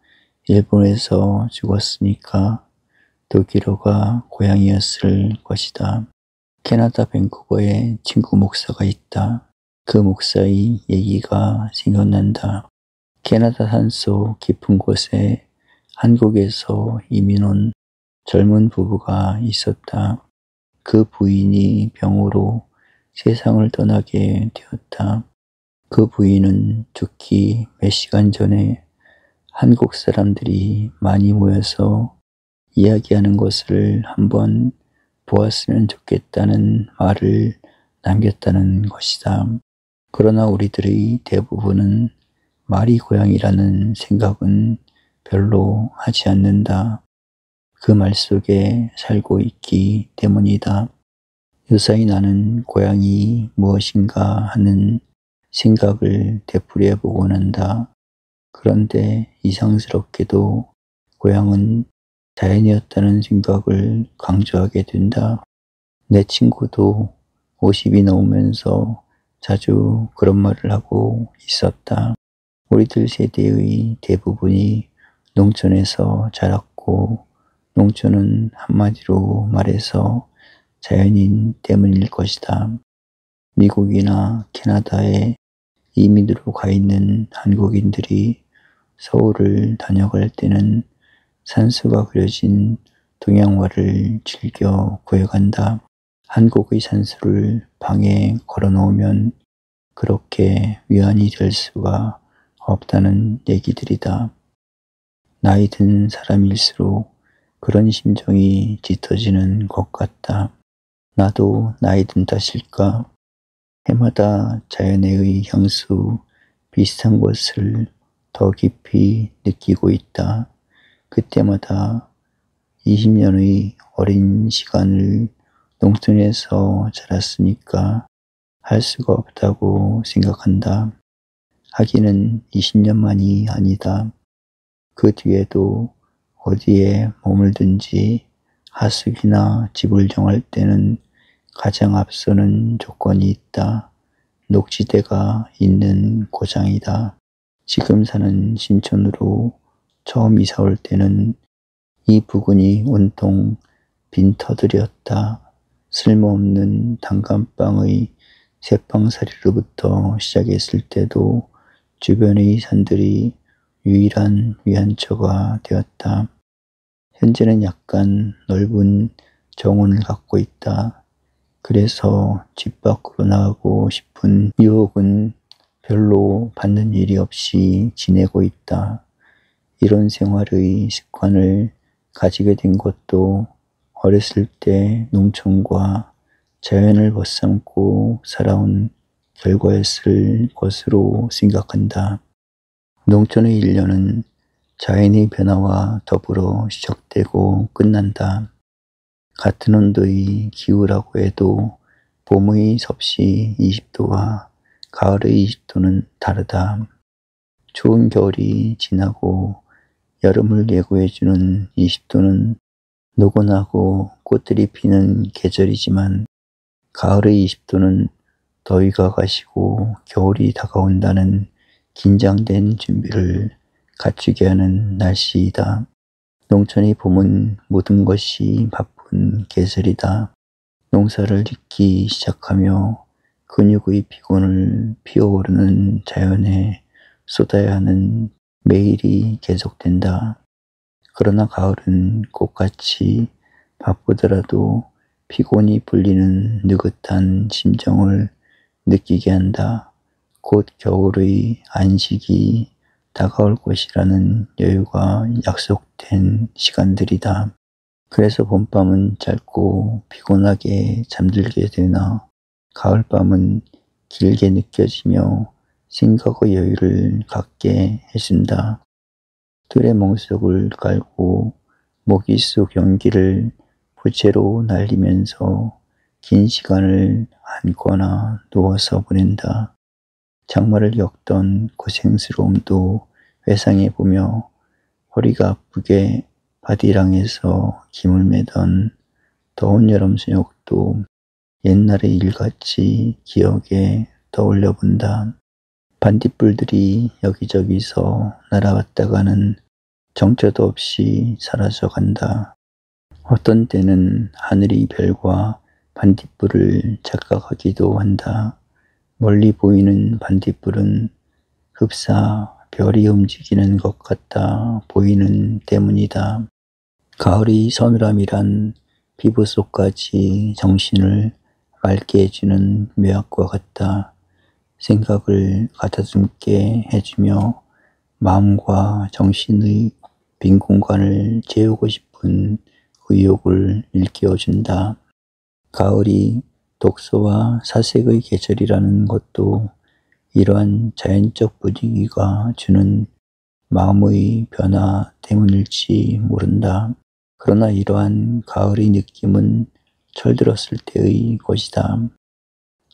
A: 일본에서 죽었으니까 독일어가 고향이었을 것이다. 캐나다 밴쿠버에 친구 목사가 있다. 그 목사의 얘기가 생각난다. 캐나다 산속 깊은 곳에 한국에서 이민 온 젊은 부부가 있었다. 그 부인이 병으로 세상을 떠나게 되었다. 그 부인은 죽기 몇 시간 전에 한국 사람들이 많이 모여서 이야기하는 것을 한번 보았으면 좋겠다는 말을 남겼다는 것이다. 그러나 우리들의 대부분은 말이 고향이라는 생각은 별로 하지 않는다. 그 말 속에 살고 있기 때문이다. 유사히 나는 고향이 무엇인가 하는 생각을 되풀이해 보곤 한다. 그런데 이상스럽게도 고향은 자연이었다는 생각을 강조하게 된다. 내 친구도 50이 넘으면서 자주 그런 말을 하고 있었다. 우리들 세대의 대부분이 농촌에서 자랐고 농촌은 한마디로 말해서 자연인 때문일 것이다. 미국이나 캐나다에 이민으로 가 있는 한국인들이 서울을 다녀갈 때는 산수가 그려진 동양화를 즐겨 구해간다. 한국의 산수를 방에 걸어놓으면 그렇게 위안이 될 수가 없다는 얘기들이다. 나이 든 사람일수록 그런 심정이 짙어지는 것 같다. 나도 나이 든 탓일까? 해마다 자연의 향수 비슷한 것을 더 깊이 느끼고 있다. 그때마다 20년의 어린 시간을 농촌에서 자랐으니까 할 수가 없다고 생각한다. 하기는 20년만이 아니다. 그 뒤에도 어디에 머물든지 하숙이나 집을 정할 때는 가장 앞서는 조건이 있다. 녹지대가 있는 고장이다. 지금 사는 신촌으로 처음 이사 올 때는 이 부근이 온통 빈터들이었다. 쓸모없는 단감방의 새빵살이로부터 시작했을 때도 주변의 산들이 유일한 위안처가 되었다. 현재는 약간 넓은 정원을 갖고 있다. 그래서 집 밖으로 나가고 싶은 유혹은 별로 받는 일이 없이 지내고 있다. 이런 생활의 습관을 가지게 된 것도 어렸을 때 농촌과 자연을 벗삼고 살아온 결과였을 것으로 생각한다. 농촌의 일년은 자연의 변화와 더불어 시작되고 끝난다. 같은 온도의 기후라고 해도 봄의 섭씨 20도와 가을의 20도는 다르다. 추운 겨울이 지나고 여름을 예고해주는 20도는 노곤하고 꽃들이 피는 계절이지만 가을의 20도는 더위가 가시고 겨울이 다가온다는 긴장된 준비를 갖추게 하는 날씨이다. 농촌의 봄은 모든 것이 바쁜 계절이다. 농사를 짓기 시작하며 근육의 피곤을 피어오르는 자연에 쏟아야 하는 매일이 계속된다. 그러나 가을은 꽃같이 바쁘더라도 피곤이 풀리는 느긋한 심정을 느끼게 한다. 곧 겨울의 안식이 다가올 것이라는 여유가 약속된 시간들이다. 그래서 봄밤은 짧고 피곤하게 잠들게 되나 가을밤은 길게 느껴지며 생각의 여유를 갖게 해준다. 뜰에 멍석을 깔고 모기 속 연기를 부채로 날리면서 긴 시간을 앉거나 누워서 보낸다. 장마를 겪던 고생스러움도 회상해보며 허리가 아프게 바디랑에서 김을 매던 더운 여름 저녁도 옛날의 일같이 기억에 떠올려 본다. 반딧불들이 여기저기서 날아갔다가는 정처도 없이 사라져 간다. 어떤 때는 하늘이 별과 반딧불을 착각하기도 한다. 멀리 보이는 반딧불은 흡사 별이 움직이는 것 같아 보이는 때문이다. 가을이 서늘함이란 피부 속까지 정신을 맑게 해주는 묘약과 같다. 생각을 가다듬게 해주며 마음과 정신의 빈 공간을 채우고 싶은 의욕을 일깨워준다. 가을이 독서와 사색의 계절이라는 것도 이러한 자연적 분위기가 주는 마음의 변화 때문일지 모른다. 그러나 이러한 가을의 느낌은 철들었을 때의 것이다.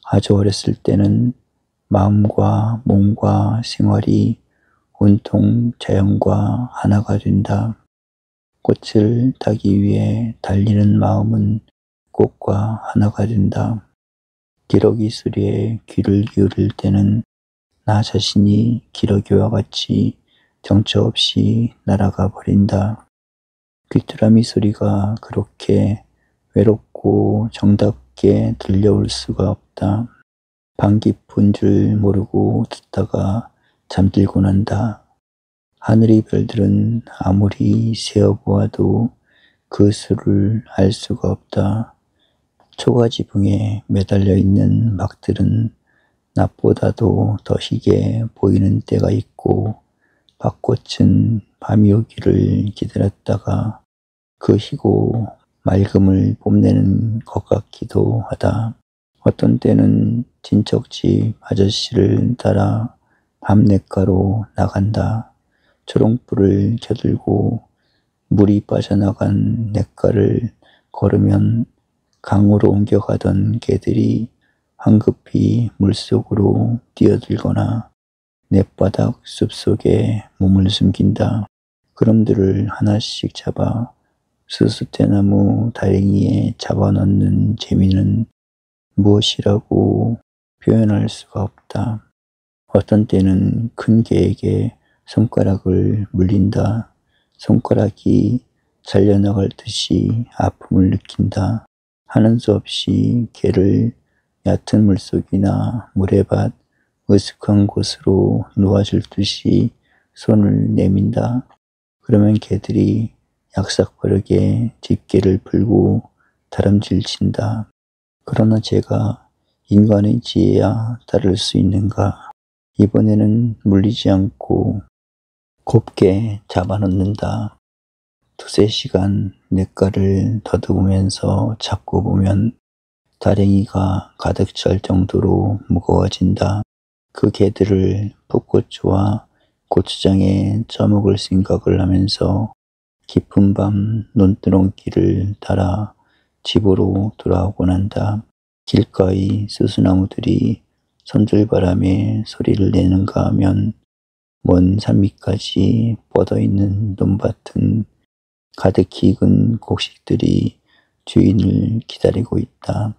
A: 아주 어렸을 때는 마음과 몸과 생활이 온통 자연과 하나가 된다. 꽃을 따기 위해 달리는 마음은 꽃과 하나가 된다. 기러기 소리에 귀를 기울일 때는 나 자신이 기러기와 같이 정처 없이 날아가 버린다. 귀뚜라미 소리가 그렇게 외롭고 정답게 들려올 수가 없다. 방 깊은 줄 모르고 듣다가 잠들고 난다. 하늘의 별들은 아무리 세어보아도 그 수를 알 수가 없다. 초가지붕에 매달려 있는 막들은 낮보다도 더 희게 보이는 때가 있고, 밭꽃은 밤이 오기를 기다렸다가 그 희고 맑음을 뽐내는 것 같기도 하다. 어떤 때는 친척집 아저씨를 따라 밤냇가로 나간다. 초롱불을 켜들고 물이 빠져나간 냇가를 걸으면 강으로 옮겨가던 개들이 황급히 물속으로 뛰어들거나 냇바닥 숲속에 몸을 숨긴다. 그럼들을 하나씩 잡아 수수대나무 다랭이에 잡아넣는 재미는 무엇이라고 표현할 수가 없다. 어떤 때는 큰 개에게 손가락을 물린다. 손가락이 잘려나갈 듯이 아픔을 느낀다. 하는 수 없이 개를 얕은 물속이나 모래밭 으슥한 곳으로 놓아줄 듯이 손을 내민다. 그러면 개들이 약삭빠르게 집게를 풀고 다람쥐를 친다. 그러나 제가 인간의 지혜야 따를 수 있는가? 이번에는 물리지 않고 곱게 잡아넣는다. 두세 시간 냇가를 더듬으면서 잡고 보면 다랭이가 가득 찰 정도로 무거워진다. 그 개들을 풋고추와 고추장에 쪄먹을 생각을 하면서 깊은 밤 논두렁길을 따라 집으로 돌아오곤 한다. 길가의 수수나무들이 선들바람에 소리를 내는가 하면 먼 산 밑까지 뻗어있는 논밭은 가득히 익은 곡식들이 주인을 기다리고 있다.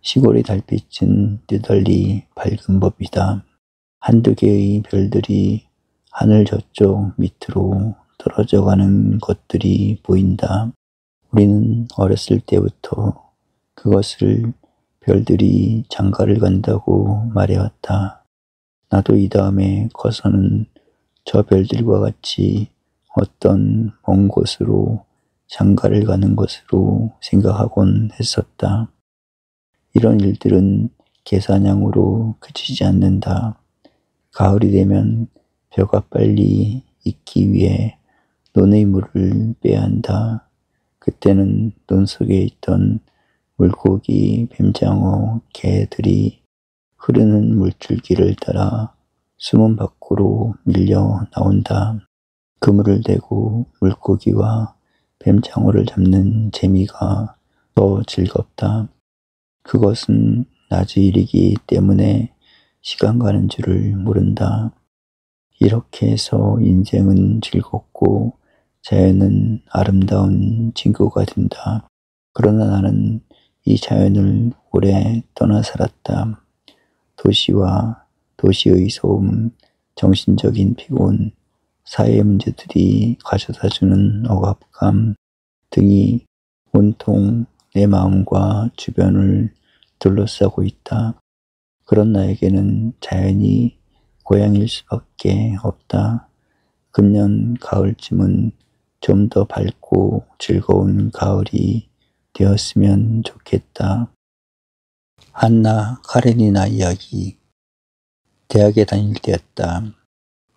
A: 시골의 달빛은 뜨덜리 밝은 법이다. 한두 개의 별들이 하늘 저쪽 밑으로 떨어져 가는 것들이 보인다. 우리는 어렸을 때부터 그것을 별들이 장가를 간다고 말해왔다. 나도 이 다음에 커서는 저 별들과 같이 어떤 먼 곳으로 장가를 가는 것으로 생각하곤 했었다. 이런 일들은 개사냥으로 그치지 않는다. 가을이 되면 벼가 빨리 익기 위해 논의 물을 빼야 한다. 그때는 논 속에 있던 물고기, 뱀장어, 개들이 흐르는 물줄기를 따라 수문 밖으로 밀려 나온다. 그물을 대고 물고기와 뱀장어를 잡는 재미가 더 즐겁다. 그것은 낮의 일이기 때문에 시간 가는 줄을 모른다. 이렇게 해서 인생은 즐겁고 자연은 아름다운 친구가 된다. 그러나 나는 이 자연을 오래 떠나 살았다. 도시와 도시의 소음, 정신적인 피곤, 사회 문제들이 가져다주는 억압감 등이 온통 내 마음과 주변을 둘러싸고 있다. 그런 나에게는 자연이 고향일 수밖에 없다. 금년 가을쯤은 좀 더 밝고 즐거운 가을이 되었으면 좋겠다. 안나 카레니나 이야기. 대학에 다닐 때였다.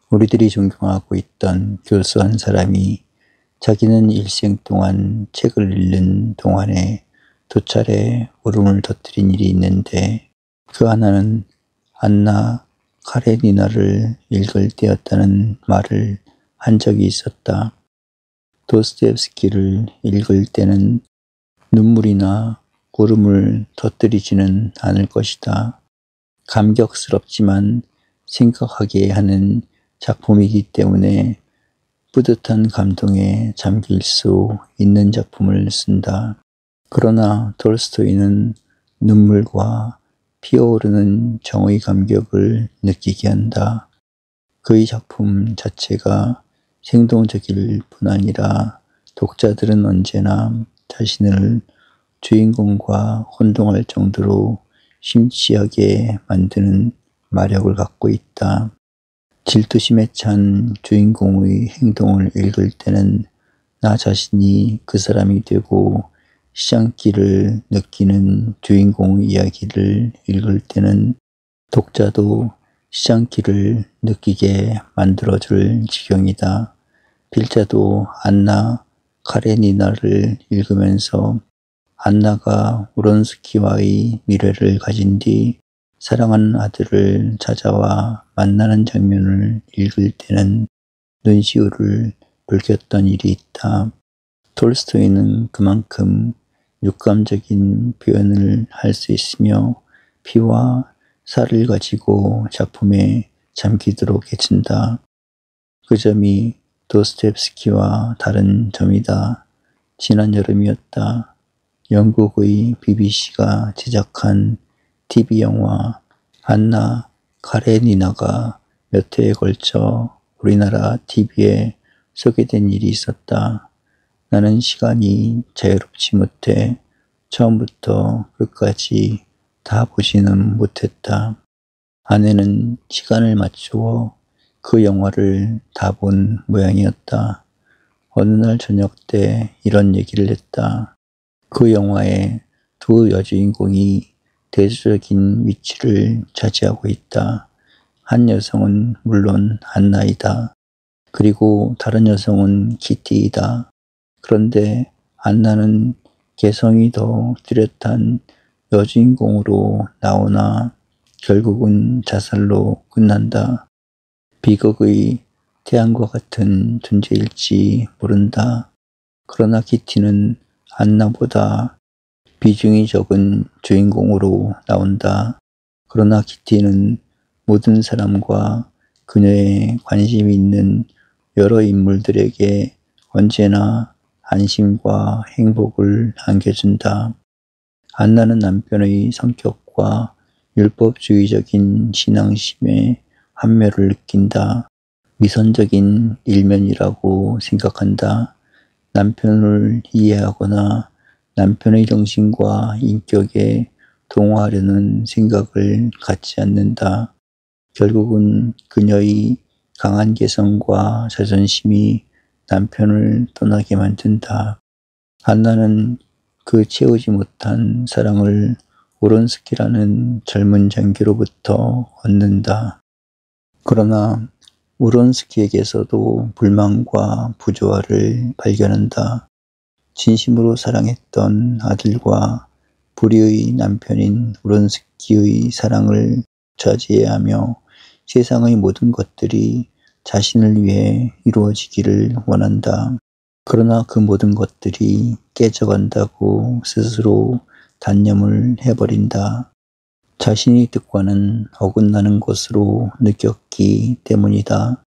A: 우리들이 존경하고 있던 교수 한 사람이 자기는 일생 동안 책을 읽는 동안에 2차례 울음을 터뜨린 일이 있는데 그 하나는 안나 카레니나를 읽을 때였다는 말을 한 적이 있었다. 도스토옙스키를 읽을 때는 눈물이나 울음을 터뜨리지는 않을 것이다. 감격스럽지만 생각하게 하는 작품이기 때문에 뿌듯한 감동에 잠길 수 있는 작품을 쓴다. 그러나 톨스토이는 눈물과 피어오르는 정의 감격을 느끼게 한다. 그의 작품 자체가 생동적일 뿐 아니라 독자들은 언제나 자신을 주인공과 혼동할 정도로 심취하게 만드는 마력을 갖고 있다. 질투심에 찬 주인공의 행동을 읽을 때는 나 자신이 그 사람이 되고 시장기를 느끼는 주인공의 이야기를 읽을 때는 독자도 시장기를 느끼게 만들어줄 지경이다. 필자도 안나 카레니나를 읽으면서 안나가 우론스키와의 미래를 가진 뒤 사랑하는 아들을 찾아와 만나는 장면을 읽을 때는 눈시울을 붉혔던 일이 있다. 톨스토이는 그만큼 육감적인 표현을 할 수 있으며 피와 살을 가지고 작품에 잠기도록 해준다. 그 점이 도스토옙스키와 다른 점이다. 지난 여름이었다. 영국의 BBC가 제작한 TV 영화 안나 카레니나가 몇 회에 걸쳐 우리나라 TV에 소개된 일이 있었다. 나는 시간이 자유롭지 못해 처음부터 끝까지 다 보지는 못했다. 아내는 시간을 맞추어 그 영화를 다 본 모양이었다. 어느 날 저녁 때 이런 얘기를 했다. 그 영화의 두 여주인공이 대조적인 위치를 차지하고 있다. 한 여성은 물론 안나이다. 그리고 다른 여성은 키티이다. 그런데 안나는 개성이 더 뚜렷한 여주인공으로 나오나 결국은 자살로 끝난다. 비극의 태양과 같은 존재일지 모른다. 그러나 키티는 안나보다 비중이 적은 주인공으로 나온다. 그러나 키티는 모든 사람과 그녀의 관심이 있는 여러 인물들에게 언제나 안심과 행복을 안겨준다. 안나는 남편의 성격과 율법주의적인 신앙심에 환멸을 느낀다. 위선적인 일면이라고 생각한다. 남편을 이해하거나 남편의 정신과 인격에 동화하려는 생각을 갖지 않는다. 결국은 그녀의 강한 개성과 자존심이 남편을 떠나게 만든다. 안나는 그 채우지 못한 사랑을 우론스키라는 젊은 장교로부터 얻는다. 그러나 우론스키에게서도 불만과 부조화를 발견한다. 진심으로 사랑했던 아들과 불의의 남편인 우론스키의 사랑을 좌지해하며 세상의 모든 것들이 자신을 위해 이루어지기를 원한다. 그러나 그 모든 것들이 깨져간다고 스스로 단념을 해버린다. 자신의 뜻과는 어긋나는 것으로 느꼈기 때문이다.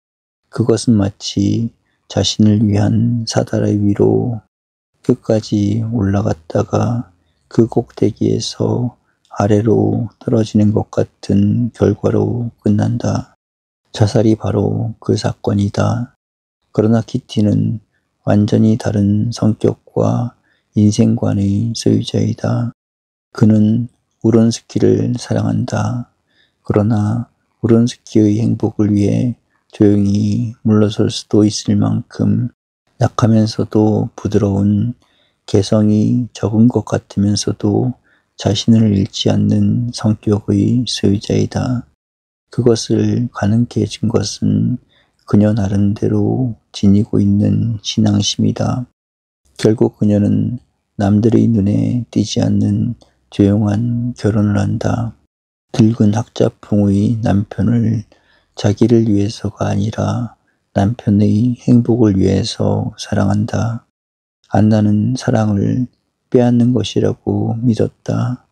A: 그것은 마치 자신을 위한 사다리 위로 끝까지 올라갔다가 그 꼭대기에서 아래로 떨어지는 것 같은 결과로 끝난다. 자살이 바로 그 사건이다. 그러나 키티는 완전히 다른 성격과 인생관의 소유자이다. 그는 우론스키를 사랑한다. 그러나 우론스키의 행복을 위해 조용히 물러설 수도 있을 만큼 약하면서도 부드러운 개성이 적은 것 같으면서도 자신을 잃지 않는 성격의 소유자이다. 그것을 가능케 해준 것은 그녀 나름대로 지니고 있는 신앙심이다. 결국 그녀는 남들의 눈에 띄지 않는 조용한 결혼을 한다. 늙은 학자풍의 남편을 자기를 위해서가 아니라 남편의 행복을 위해서 사랑한다. 안나는 사랑을 빼앗는 것이라고 믿었다.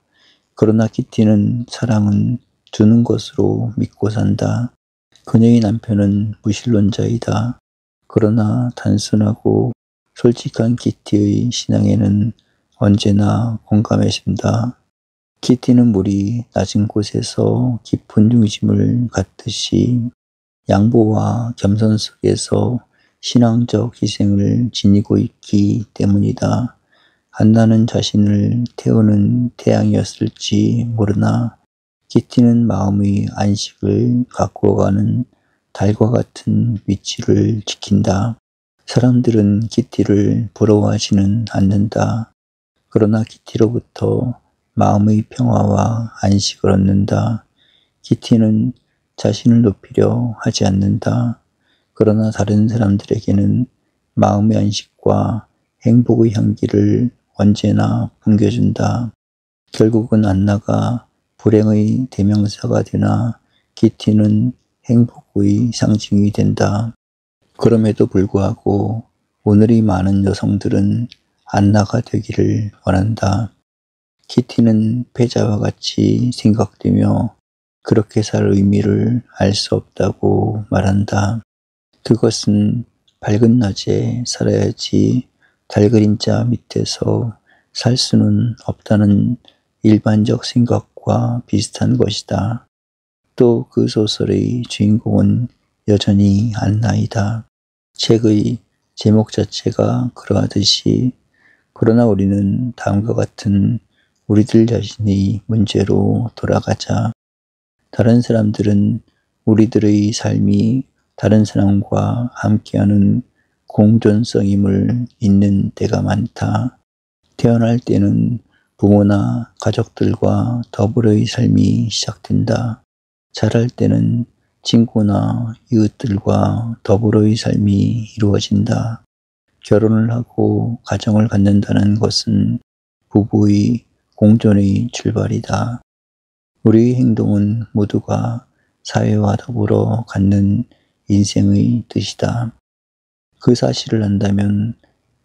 A: 그러나 키티는 사랑은 주는 것으로 믿고 산다. 그녀의 남편은 무신론자이다. 그러나 단순하고 솔직한 키티의 신앙에는 언제나 공감해준다. 키티는 물이 낮은 곳에서 깊은 중심을 갖듯이 양보와 겸손 속에서 신앙적 희생을 지니고 있기 때문이다. 한나는 자신을 태우는 태양이었을지 모르나 키티는 마음의 안식을 가꾸어가는 달과 같은 위치를 지킨다. 사람들은 키티를 부러워하지는 않는다. 그러나 키티로부터 마음의 평화와 안식을 얻는다. 키티는 자신을 높이려 하지 않는다. 그러나 다른 사람들에게는 마음의 안식과 행복의 향기를 언제나 풍겨준다. 결국은 안나가 불행의 대명사가 되나 키티는 행복의 상징이 된다. 그럼에도 불구하고 오늘의 많은 여성들은 안나가 되기를 원한다. 키티는 패자와 같이 생각되며 그렇게 살 의미를 알 수 없다고 말한다. 그것은 밝은 낮에 살아야지 달 그림자 밑에서 살 수는 없다는 일반적 생각과 비슷한 것이다. 또 그 소설의 주인공은 여전히 안나이다. 책의 제목 자체가 그러하듯이 그러나 우리는 다음과 같은 우리들 자신의 문제로 돌아가자. 다른 사람들은 우리들의 삶이 다른 사람과 함께하는 공존성임을 잊는 때가 많다. 태어날 때는 부모나 가족들과 더불어의 삶이 시작된다. 자랄 때는 친구나 이웃들과 더불어의 삶이 이루어진다. 결혼을 하고 가정을 갖는다는 것은 부부의 공존의 출발이다. 우리의 행동은 모두가 사회와 더불어 갖는 인생의 뜻이다. 그 사실을 안다면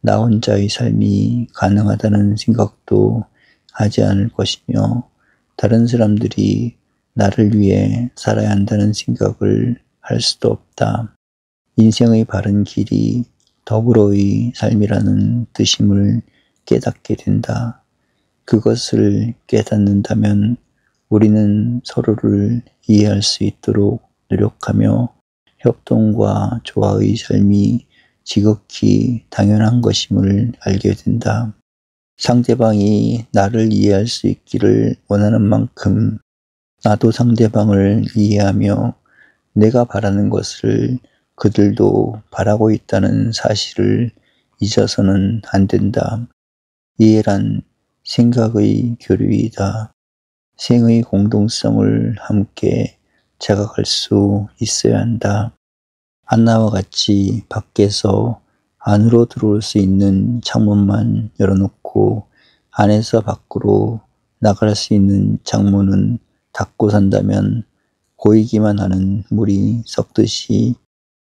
A: 나 혼자의 삶이 가능하다는 생각도 하지 않을 것이며 다른 사람들이 나를 위해 살아야 한다는 생각을 할 수도 없다. 인생의 바른 길이 더불어의 삶이라는 뜻임을 깨닫게 된다. 그것을 깨닫는다면 우리는 서로를 이해할 수 있도록 노력하며 협동과 조화의 삶이 지극히 당연한 것임을 알게 된다. 상대방이 나를 이해할 수 있기를 원하는 만큼 나도 상대방을 이해하며 내가 바라는 것을 그들도 바라고 있다는 사실을 잊어서는 안 된다. 이해란 생각의 교류이다. 생의 공동성을 함께 자각할 수 있어야 한다. 안나와 같이 밖에서 안으로 들어올 수 있는 창문만 열어놓고 안에서 밖으로 나갈 수 있는 창문은 닫고 산다면 고이기만 하는 물이 썩듯이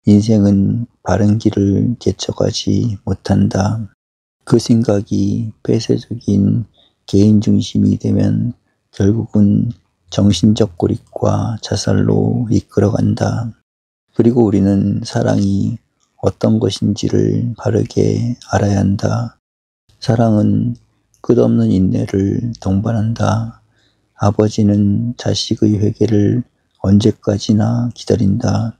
A: 인생은 바른 길을 개척하지 못한다. 그 생각이 폐쇄적인 개인 중심이 되면 결국은 정신적 고립과 자살로 이끌어간다. 그리고 우리는 사랑이 어떤 것인지를 바르게 알아야 한다. 사랑은 끝없는 인내를 동반한다. 아버지는 자식의 회개를 언제까지나 기다린다.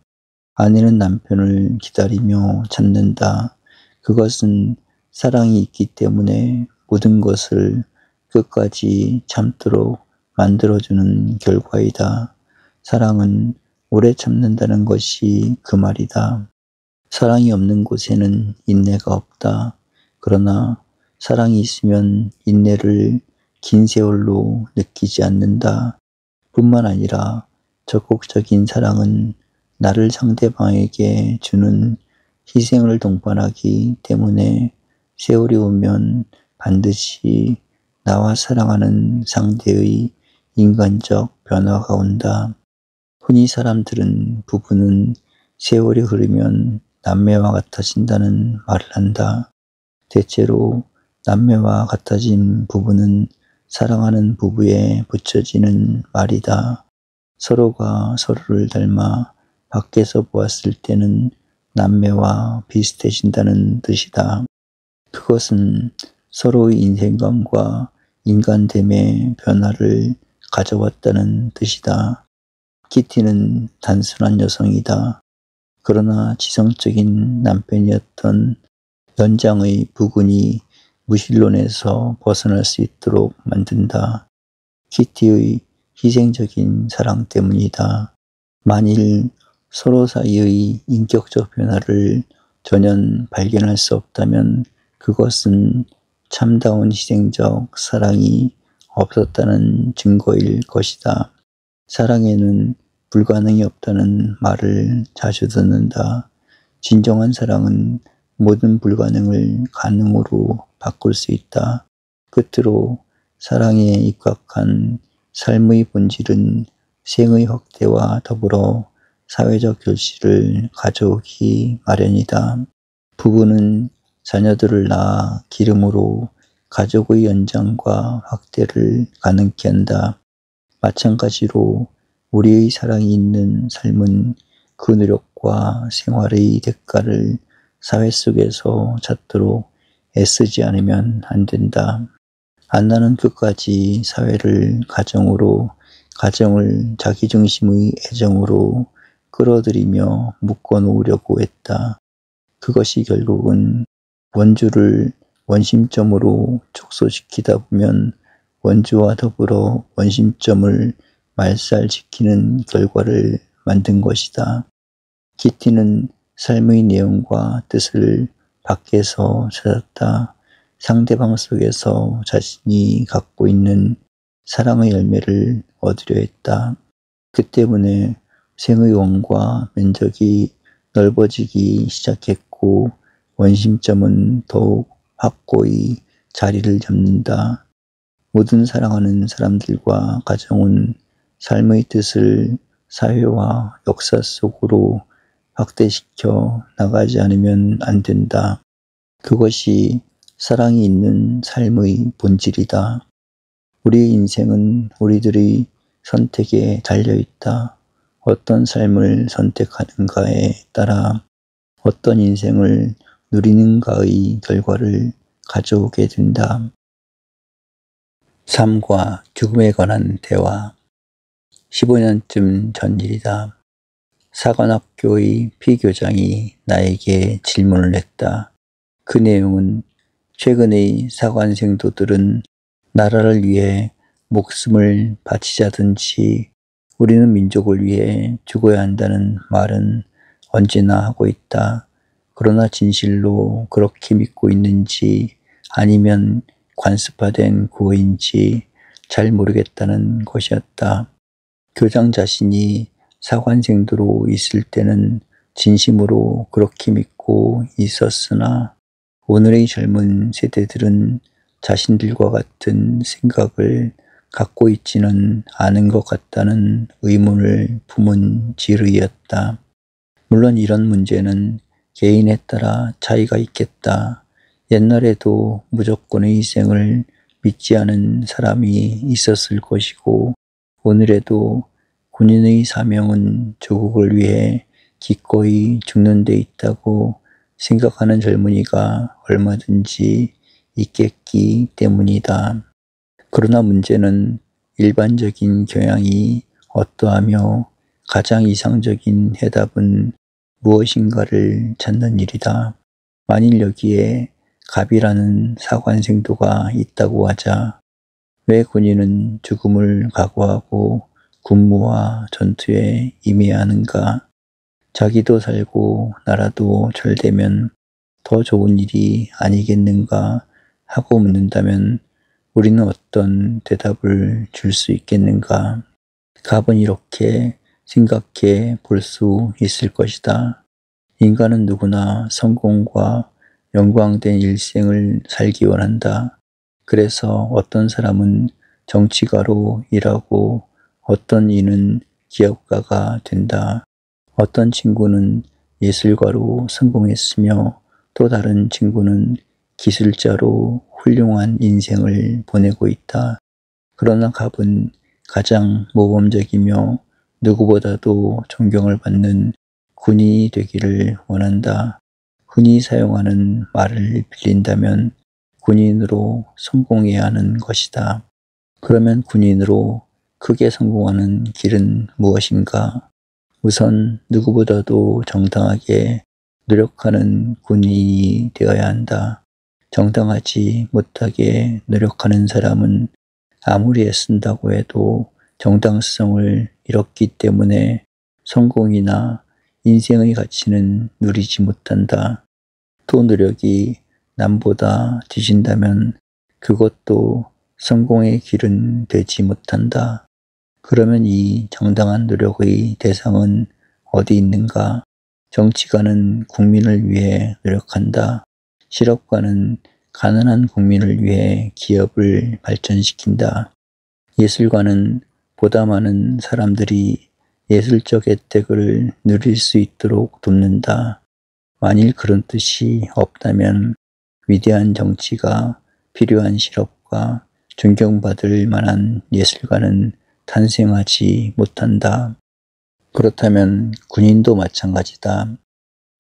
A: 아내는 남편을 기다리며 참는다. 그것은 사랑이 있기 때문에 모든 것을 끝까지 참도록 만들어주는 결과이다. 사랑은 오래 참는다는 것이 그 말이다. 사랑이 없는 곳에는 인내가 없다. 그러나 사랑이 있으면 인내를 긴 세월로 느끼지 않는다. 뿐만 아니라 적극적인 사랑은 나를 상대방에게 주는 희생을 동반하기 때문에 세월이 오면 반드시 나와 사랑하는 상대의 인간적 변화가 온다. 흔히 사람들은 부부는 세월이 흐르면 남매와 같아진다는 말을 한다. 대체로 남매와 같아진 부부는 사랑하는 부부에 붙여지는 말이다. 서로가 서로를 닮아 밖에서 보았을 때는 남매와 비슷해진다는 뜻이다. 그것은 서로의 인생관과 인간됨의 변화를 가져왔다는 뜻이다. 키티는 단순한 여성이다. 그러나 지성적인 남편이었던 연장의 부군이 무신론에서 벗어날 수 있도록 만든다. 키티의 희생적인 사랑 때문이다. 만일 서로 사이의 인격적 변화를 전혀 발견할 수 없다면 그것은 참다운 희생적 사랑이 없었다는 증거일 것이다. 사랑에는 불가능이 없다는 말을 자주 듣는다. 진정한 사랑은 모든 불가능을 가능으로 바꿀 수 있다. 끝으로 사랑에 입각한 삶의 본질은 생의 확대와 더불어 사회적 결실을 가져오기 마련이다. 부부는 자녀들을 낳아 기름으로 가족의 연장과 확대를 가능케 한다. 마찬가지로 우리의 사랑이 있는 삶은 그 노력과 생활의 대가를 사회 속에서 찾도록 애쓰지 않으면 안 된다. 안나는 끝까지 사회를 가정으로, 가정을 자기중심의 애정으로 끌어들이며 묶어놓으려고 했다. 그것이 결국은 원주를 원심점으로 촉소시키다 보면 원주와 더불어 원심점을 말살시키는 결과를 만든 것이다. 키티는 삶의 내용과 뜻을 밖에서 찾았다. 상대방 속에서 자신이 갖고 있는 사랑의 열매를 얻으려 했다. 그 때문에 생의 원과 면적이 넓어지기 시작했고 원심점은 더욱 확고히 자리를 잡는다. 모든 사랑하는 사람들과 가정은 삶의 뜻을 사회와 역사 속으로 확대시켜 나가지 않으면 안 된다. 그것이 사랑이 있는 삶의 본질이다. 우리의 인생은 우리들의 선택에 달려있다. 어떤 삶을 선택하는가에 따라 어떤 인생을 누리는가의 결과를 가져오게 된다. 삶과 죽음에 관한 대화. 15년쯤 전 일이다. 사관학교의 피교장이 나에게 질문을 했다. 그 내용은 최근의 사관생도들은 나라를 위해 목숨을 바치자든지 우리는 민족을 위해 죽어야 한다는 말은 언제나 하고 있다. 그러나 진실로 그렇게 믿고 있는지 아니면 관습화된 구호인지 잘 모르겠다는 것이었다. 교장 자신이 사관생도로 있을 때는 진심으로 그렇게 믿고 있었으나 오늘의 젊은 세대들은 자신들과 같은 생각을 갖고 있지는 않은 것 같다는 의문을 품은 질의였다. 물론 이런 문제는 개인에 따라 차이가 있겠다. 옛날에도 무조건의 희생을 믿지 않은 사람이 있었을 것이고 오늘에도 군인의 사명은 조국을 위해 기꺼이 죽는 데 있다고 생각하는 젊은이가 얼마든지 있겠기 때문이다. 그러나 문제는 일반적인 경향이 어떠하며 가장 이상적인 해답은 무엇인가를 찾는 일이다. 만일 여기에 갑이라는 사관생도가 있다고 하자 왜 군인은 죽음을 각오하고 군무와 전투에 임해야 하는가? 자기도 살고 나라도 절되면 더 좋은 일이 아니겠는가 하고 묻는다면 우리는 어떤 대답을 줄 수 있겠는가? 갑은 이렇게 생각해 볼 수 있을 것이다. 인간은 누구나 성공과 영광된 일생을 살기 원한다. 그래서 어떤 사람은 정치가로 일하고 어떤 이는 기업가가 된다. 어떤 친구는 예술가로 성공했으며 또 다른 친구는 기술자로 훌륭한 인생을 보내고 있다. 그러나 갑은 가장 모범적이며 누구보다도 존경을 받는 군인이 되기를 원한다. 흔히 사용하는 말을 빌린다면 군인으로 성공해야 하는 것이다. 그러면 군인으로 크게 성공하는 길은 무엇인가? 우선 누구보다도 정당하게 노력하는 군인이 되어야 한다. 정당하지 못하게 노력하는 사람은 아무리 애쓴다고 해도 정당성을 잃었기 때문에 성공이나 인생의 가치는 누리지 못한다. 또 노력이 남보다 뒤진다면 그것도 성공의 길은 되지 못한다. 그러면 이 정당한 노력의 대상은 어디 있는가? 정치가는 국민을 위해 노력한다. 실업가는 가난한 국민을 위해 기업을 발전시킨다. 예술가는 보다 많은 사람들이 예술적 혜택을 누릴 수 있도록 돕는다. 만일 그런 뜻이 없다면 위대한 정치가 필요한 실업가, 존경받을 만한 예술가는 탄생하지 못한다. 그렇다면 군인도 마찬가지다.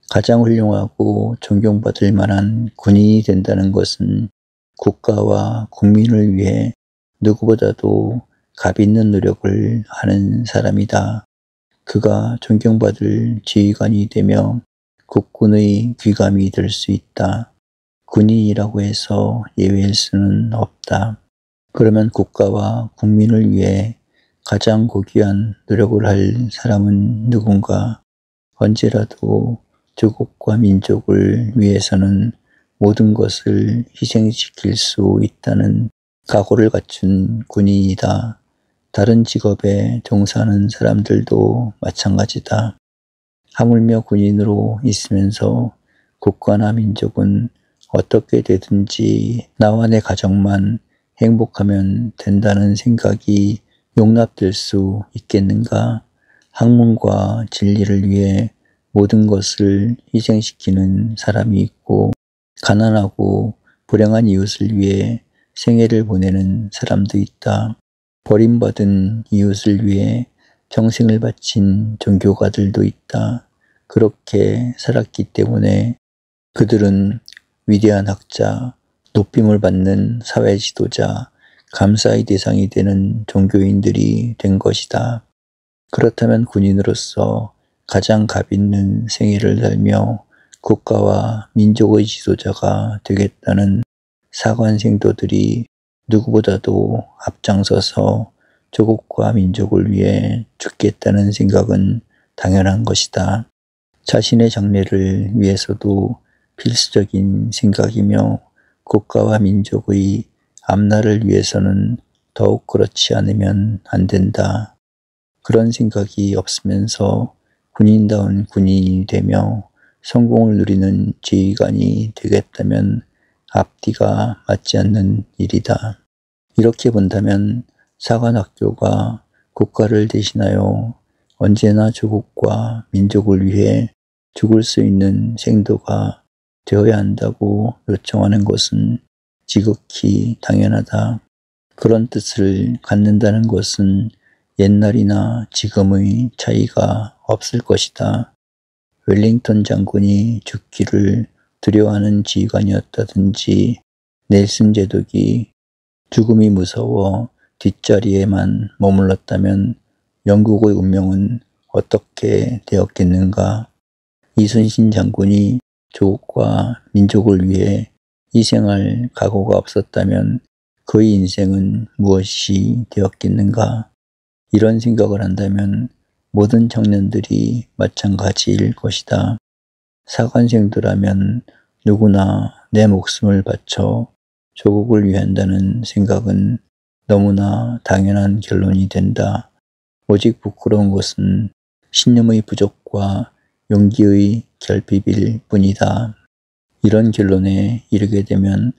A: 가장 훌륭하고 존경받을 만한 군인이 된다는 것은 국가와 국민을 위해 누구보다도 값 있는 노력을 하는 사람이다. 그가 존경받을 지휘관이 되며 국군의 귀감이 될 수 있다. 군인이라고 해서 예외일 수는 없다. 그러면 국가와 국민을 위해 가장 고귀한 노력을 할 사람은 누군가? 언제라도 조국과 민족을 위해서는 모든 것을 희생시킬 수 있다는 각오를 갖춘 군인이다. 다른 직업에 종사하는 사람들도 마찬가지다. 하물며 군인으로 있으면서 국가나 민족은 어떻게 되든지 나와 내 가정만 행복하면 된다는 생각이 용납될 수 있겠는가? 학문과 진리를 위해 모든 것을 희생시키는 사람이 있고 가난하고 불행한 이웃을 위해 생애를 보내는 사람도 있다. 버림받은 이웃을 위해 평생을 바친 종교가들도 있다. 그렇게 살았기 때문에 그들은 위대한 학자, 높임을 받는 사회 지도자, 감사의 대상이 되는 종교인들이 된 것이다. 그렇다면 군인으로서 가장 값 있는 생애를 살며 국가와 민족의 지도자가 되겠다는 사관생도들이 누구보다도 앞장서서 조국과 민족을 위해 죽겠다는 생각은 당연한 것이다. 자신의 장래를 위해서도 필수적인 생각이며 국가와 민족의 앞날을 위해서는 더욱 그렇지 않으면 안 된다. 그런 생각이 없으면서 군인다운 군인이 되며 성공을 누리는 지휘관이 되겠다면 앞뒤가 맞지 않는 일이다. 이렇게 본다면 사관학교가 국가를 대신하여 언제나 조국과 민족을 위해 죽을 수 있는 생도가 되어야 한다고 요청하는 것은 지극히 당연하다. 그런 뜻을 갖는다는 것은 옛날이나 지금의 차이가 없을 것이다. 웰링턴 장군이 죽기를 두려워하는 지휘관이었다든지 넬슨 제독이 죽음이 무서워 뒷자리에만 머물렀다면 영국의 운명은 어떻게 되었겠는가? 이순신 장군이 조국과 민족을 위해 희생할 각오가 없었다면 그의 인생은 무엇이 되었겠는가? 이런 생각을 한다면 모든 청년들이 마찬가지일 것이다. 사관생도라면 누구나 내 목숨을 바쳐 조국을 위한다는 생각은 너무나 당연한 결론이 된다. 오직 부끄러운 것은 신념의 부족과 용기의 결핍일 뿐이다. 이런 결론에 이르게 되면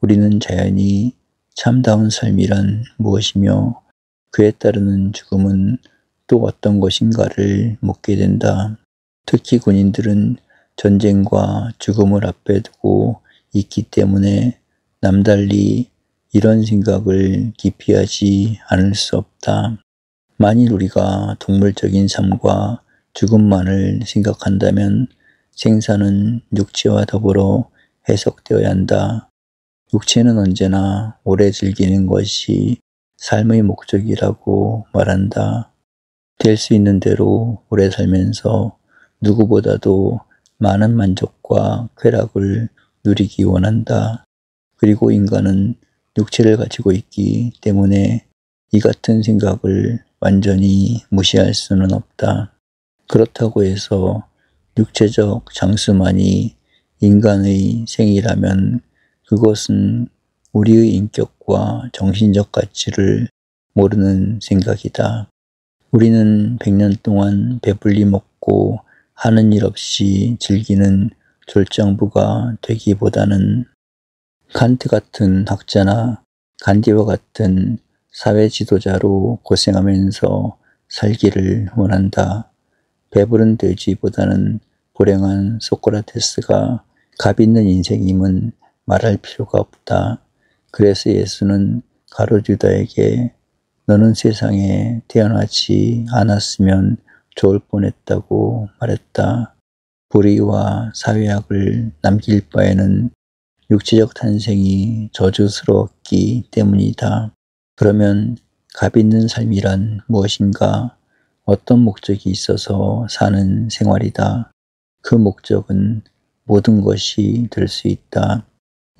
A: 우리는 자연히 참다운 삶이란 무엇이며 그에 따르는 죽음은 또 어떤 것인가를 묻게 된다. 특히 군인들은 전쟁과 죽음을 앞에 두고 있기 때문에 남달리 이런 생각을 기피하지 않을 수 없다. 만일 우리가 동물적인 삶과 죽음만을 생각한다면 생사는 육체와 더불어 해석되어야 한다. 육체는 언제나 오래 즐기는 것이 삶의 목적이라고 말한다. 될 수 있는 대로 오래 살면서 누구보다도 많은 만족과 쾌락을 누리기 원한다. 그리고 인간은 육체를 가지고 있기 때문에 이 같은 생각을 완전히 무시할 수는 없다. 그렇다고 해서 육체적 장수만이 인간의 생이라면 그것은 우리의 인격과 정신적 가치를 모르는 생각이다. 우리는 100년 동안 배불리 먹고 하는 일 없이 즐기는 졸정부가 되기보다는 칸트 같은 학자나 간디와 같은 사회 지도자로 고생하면서 살기를 원한다. 배부른 돼지보다는 불행한 소크라테스가 값 있는 인생임은 말할 필요가 없다. 그래서 예수는 가룟 유다에게 너는 세상에 태어나지 않았으면 좋을 뻔했다고 말했다. 불의와 사회악을 남길 바에는 육체적 탄생이 저주스러웠기 때문이다. 그러면 값 있는 삶이란 무엇인가? 어떤 목적이 있어서 사는 생활이다. 그 목적은 모든 것이 될 수 있다.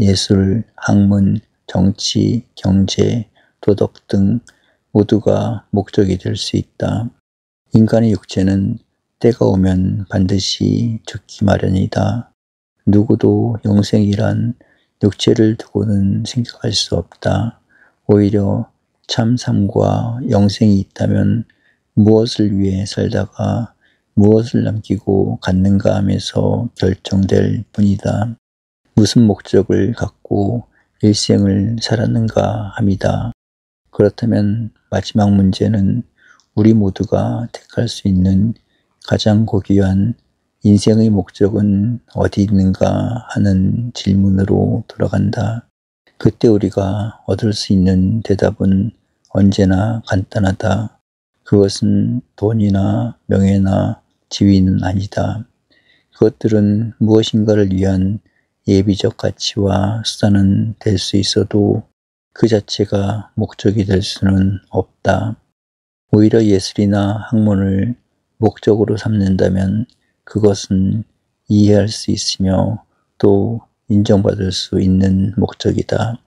A: 예술, 학문, 정치, 경제, 도덕 등 모두가 목적이 될 수 있다. 인간의 육체는 때가 오면 반드시 죽기 마련이다. 누구도 영생이란 육체를 두고는 생각할 수 없다. 오히려 참 삶과 영생이 있다면 무엇을 위해 살다가 무엇을 남기고 갔는가 하면서 결정될 뿐이다. 무슨 목적을 갖고 일생을 살았는가 합니다. 그렇다면 마지막 문제는 우리 모두가 택할 수 있는 가장 고귀한 인생의 목적은 어디 있는가 하는 질문으로 돌아간다. 그때 우리가 얻을 수 있는 대답은 언제나 간단하다. 그것은 돈이나 명예나 지위는 아니다. 그것들은 무엇인가를 위한 예비적 가치와 수단은 될 수 있어도 그 자체가 목적이 될 수는 없다. 오히려 예술이나 학문을 목적으로 삼는다면 그것은 이해할 수 있으며 또 인정받을 수 있는 목적이다.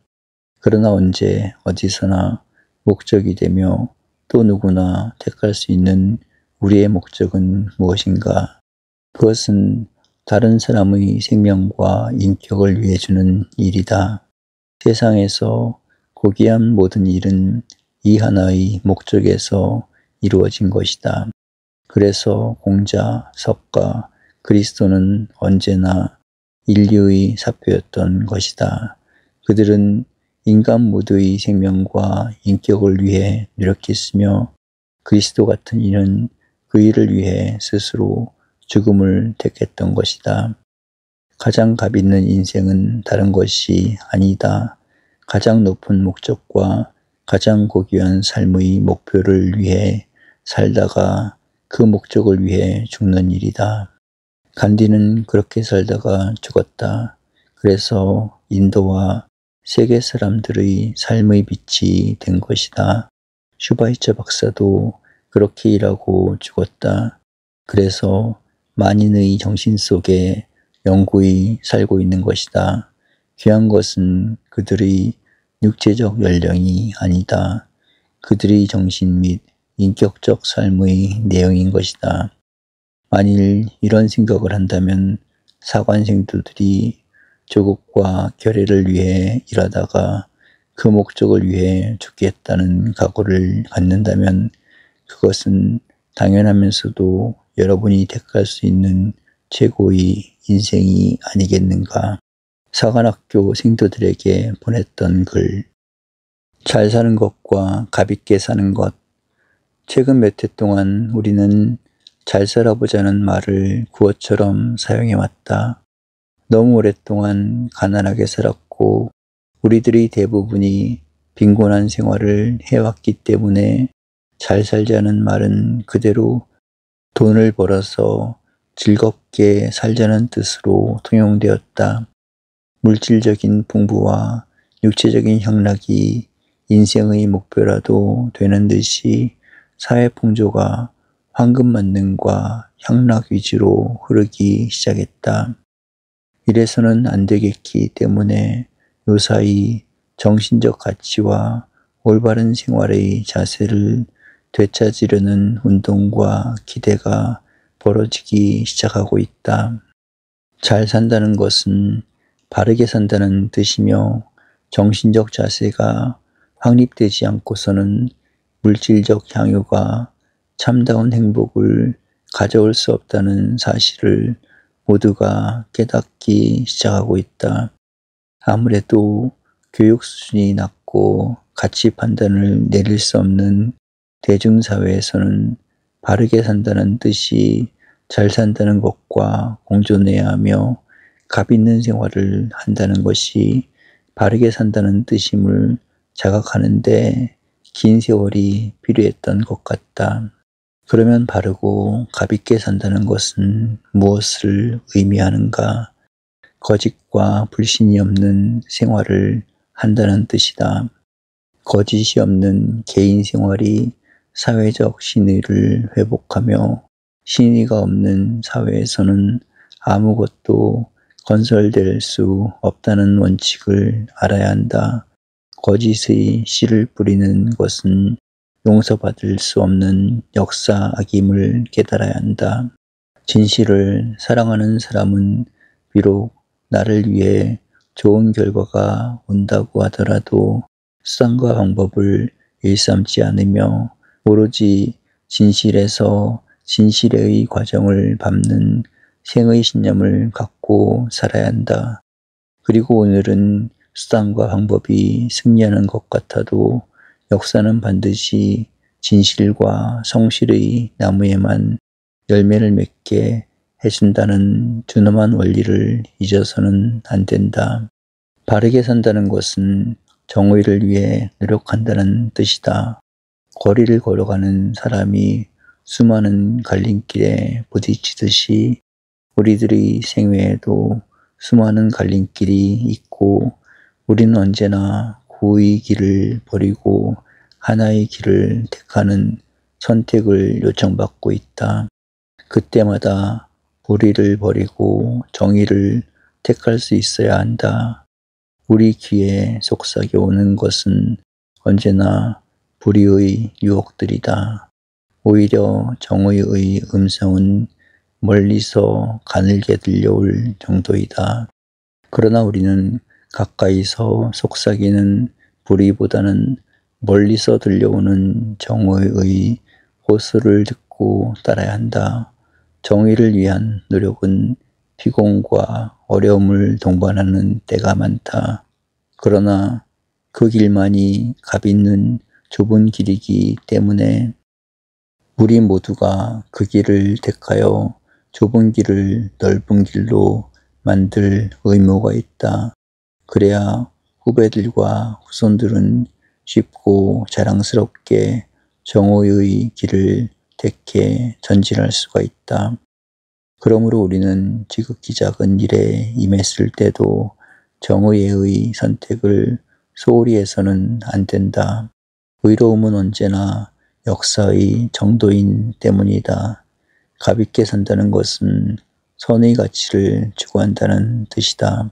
A: 그러나 언제 어디서나 목적이 되며 또 누구나 택할 수 있는 우리의 목적은 무엇인가? 그것은 다른 사람의 생명과 인격을 위해 주는 일이다. 세상에서 고귀한 모든 일은 이 하나의 목적에서 이루어진 것이다. 그래서 공자, 석가, 그리스도는 언제나 인류의 사표였던 것이다. 그들은 인간 모두의 생명과 인격을 위해 노력했으며 그리스도 같은 이는 그 일을 위해 스스로 죽음을 택했던 것이다. 가장 값 있는 인생은 다른 것이 아니다. 가장 높은 목적과 가장 고귀한 삶의 목표를 위해 살다가 그 목적을 위해 죽는 일이다. 간디는 그렇게 살다가 죽었다. 그래서 인도와 세계 사람들의 삶의 빛이 된 것이다. 슈바이처 박사도 그렇게 일하고 죽었다. 그래서 만인의 정신 속에 영구히 살고 있는 것이다. 귀한 것은 그들의 육체적 연령이 아니다. 그들의 정신 및 인격적 삶의 내용인 것이다. 만일 이런 생각을 한다면 사관생도들이 조국과 결의를 위해 일하다가 그 목적을 위해 죽겠다는 각오를 갖는다면 그것은 당연하면서도 여러분이 택할 수 있는 최고의 인생이 아니겠는가? 사관학교 생도들에게 보냈던 글. 잘 사는 것과 값있게 사는 것. 최근 몇 해 동안 우리는 잘 살아보자는 말을 구호처럼 사용해왔다. 너무 오랫동안 가난하게 살았고 우리들의 대부분이 빈곤한 생활을 해왔기 때문에 잘 살자는 말은 그대로 돈을 벌어서 즐겁게 살자는 뜻으로 통용되었다. 물질적인 풍부와 육체적인 향락이 인생의 목표라도 되는 듯이 사회 풍조가 황금 만능과 향락 위주로 흐르기 시작했다. 이래서는 안 되겠기 때문에 요사이 정신적 가치와 올바른 생활의 자세를 되찾으려는 운동과 기대가 벌어지기 시작하고 있다. 잘 산다는 것은 바르게 산다는 뜻이며 정신적 자세가 확립되지 않고서는 물질적 향유가 참다운 행복을 가져올 수 없다는 사실을 모두가 깨닫기 시작하고 있다. 아무래도 교육 수준이 낮고 가치 판단을 내릴 수 없는 대중사회에서는 바르게 산다는 뜻이 잘 산다는 것과 공존해야 하며 값 있는 생활을 한다는 것이 바르게 산다는 뜻임을 자각하는데 긴 세월이 필요했던 것 같다. 그러면 바르고 값 있게 산다는 것은 무엇을 의미하는가? 거짓과 불신이 없는 생활을 한다는 뜻이다. 거짓이 없는 개인 생활이 사회적 신의를 회복하며 신의가 없는 사회에서는 아무것도 건설될 수 없다는 원칙을 알아야 한다. 거짓의 씨를 뿌리는 것은 용서받을 수 없는 역사 악임을 깨달아야 한다. 진실을 사랑하는 사람은 비록 나를 위해 좋은 결과가 온다고 하더라도 수단과 방법을 일삼지 않으며 오로지 진실에서 진실의 과정을 밟는 생의 신념을 갖고 살아야 한다. 그리고 오늘은 수단과 방법이 승리하는 것 같아도 역사는 반드시 진실과 성실의 나무에만 열매를 맺게 해준다는 준엄한 원리를 잊어서는 안 된다. 바르게 산다는 것은 정의를 위해 노력한다는 뜻이다. 거리를 걸어가는 사람이 수많은 갈림길에 부딪히듯이 우리들의 생애에도 수많은 갈림길이 있고 우리는 언제나 구의 길을 버리고 하나의 길을 택하는 선택을 요청받고 있다. 그때마다 불의를 버리고 정의를 택할 수 있어야 한다. 우리 귀에 속삭여 오는 것은 언제나 불의의 유혹들이다. 오히려 정의의 음성은 멀리서 가늘게 들려올 정도이다. 그러나 우리는 가까이서 속삭이는 불의보다는 멀리서 들려오는 정의의 호소를 듣고 따라야 한다. 정의를 위한 노력은 피곤과 어려움을 동반하는 때가 많다. 그러나 그 길만이 값 있는 좁은 길이기 때문에 우리 모두가 그 길을 택하여 좁은 길을 넓은 길로 만들 의무가 있다. 그래야 후배들과 후손들은 쉽고 자랑스럽게 정의의 길을 택해 전진할 수가 있다. 그러므로 우리는 지극히 작은 일에 임했을 때도 정의의 선택을 소홀히 해서는 안 된다. 의로움은 언제나 역사의 정도인 때문이다. 값 있게 산다는 것은 선의 가치를 추구한다는 뜻이다.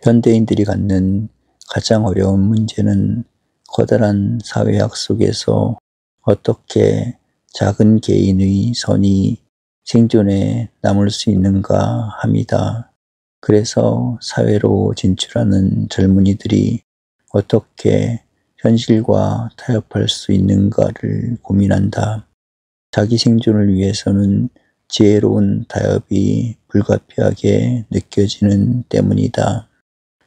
A: 현대인들이 갖는 가장 어려운 문제는 커다란 사회학 속에서 어떻게 작은 개인의 선이 생존에 남을 수 있는가 함이다. 그래서 사회로 진출하는 젊은이들이 어떻게 현실과 타협할 수 있는가를 고민한다. 자기 생존을 위해서는 지혜로운 타협이 불가피하게 느껴지는 때문이다.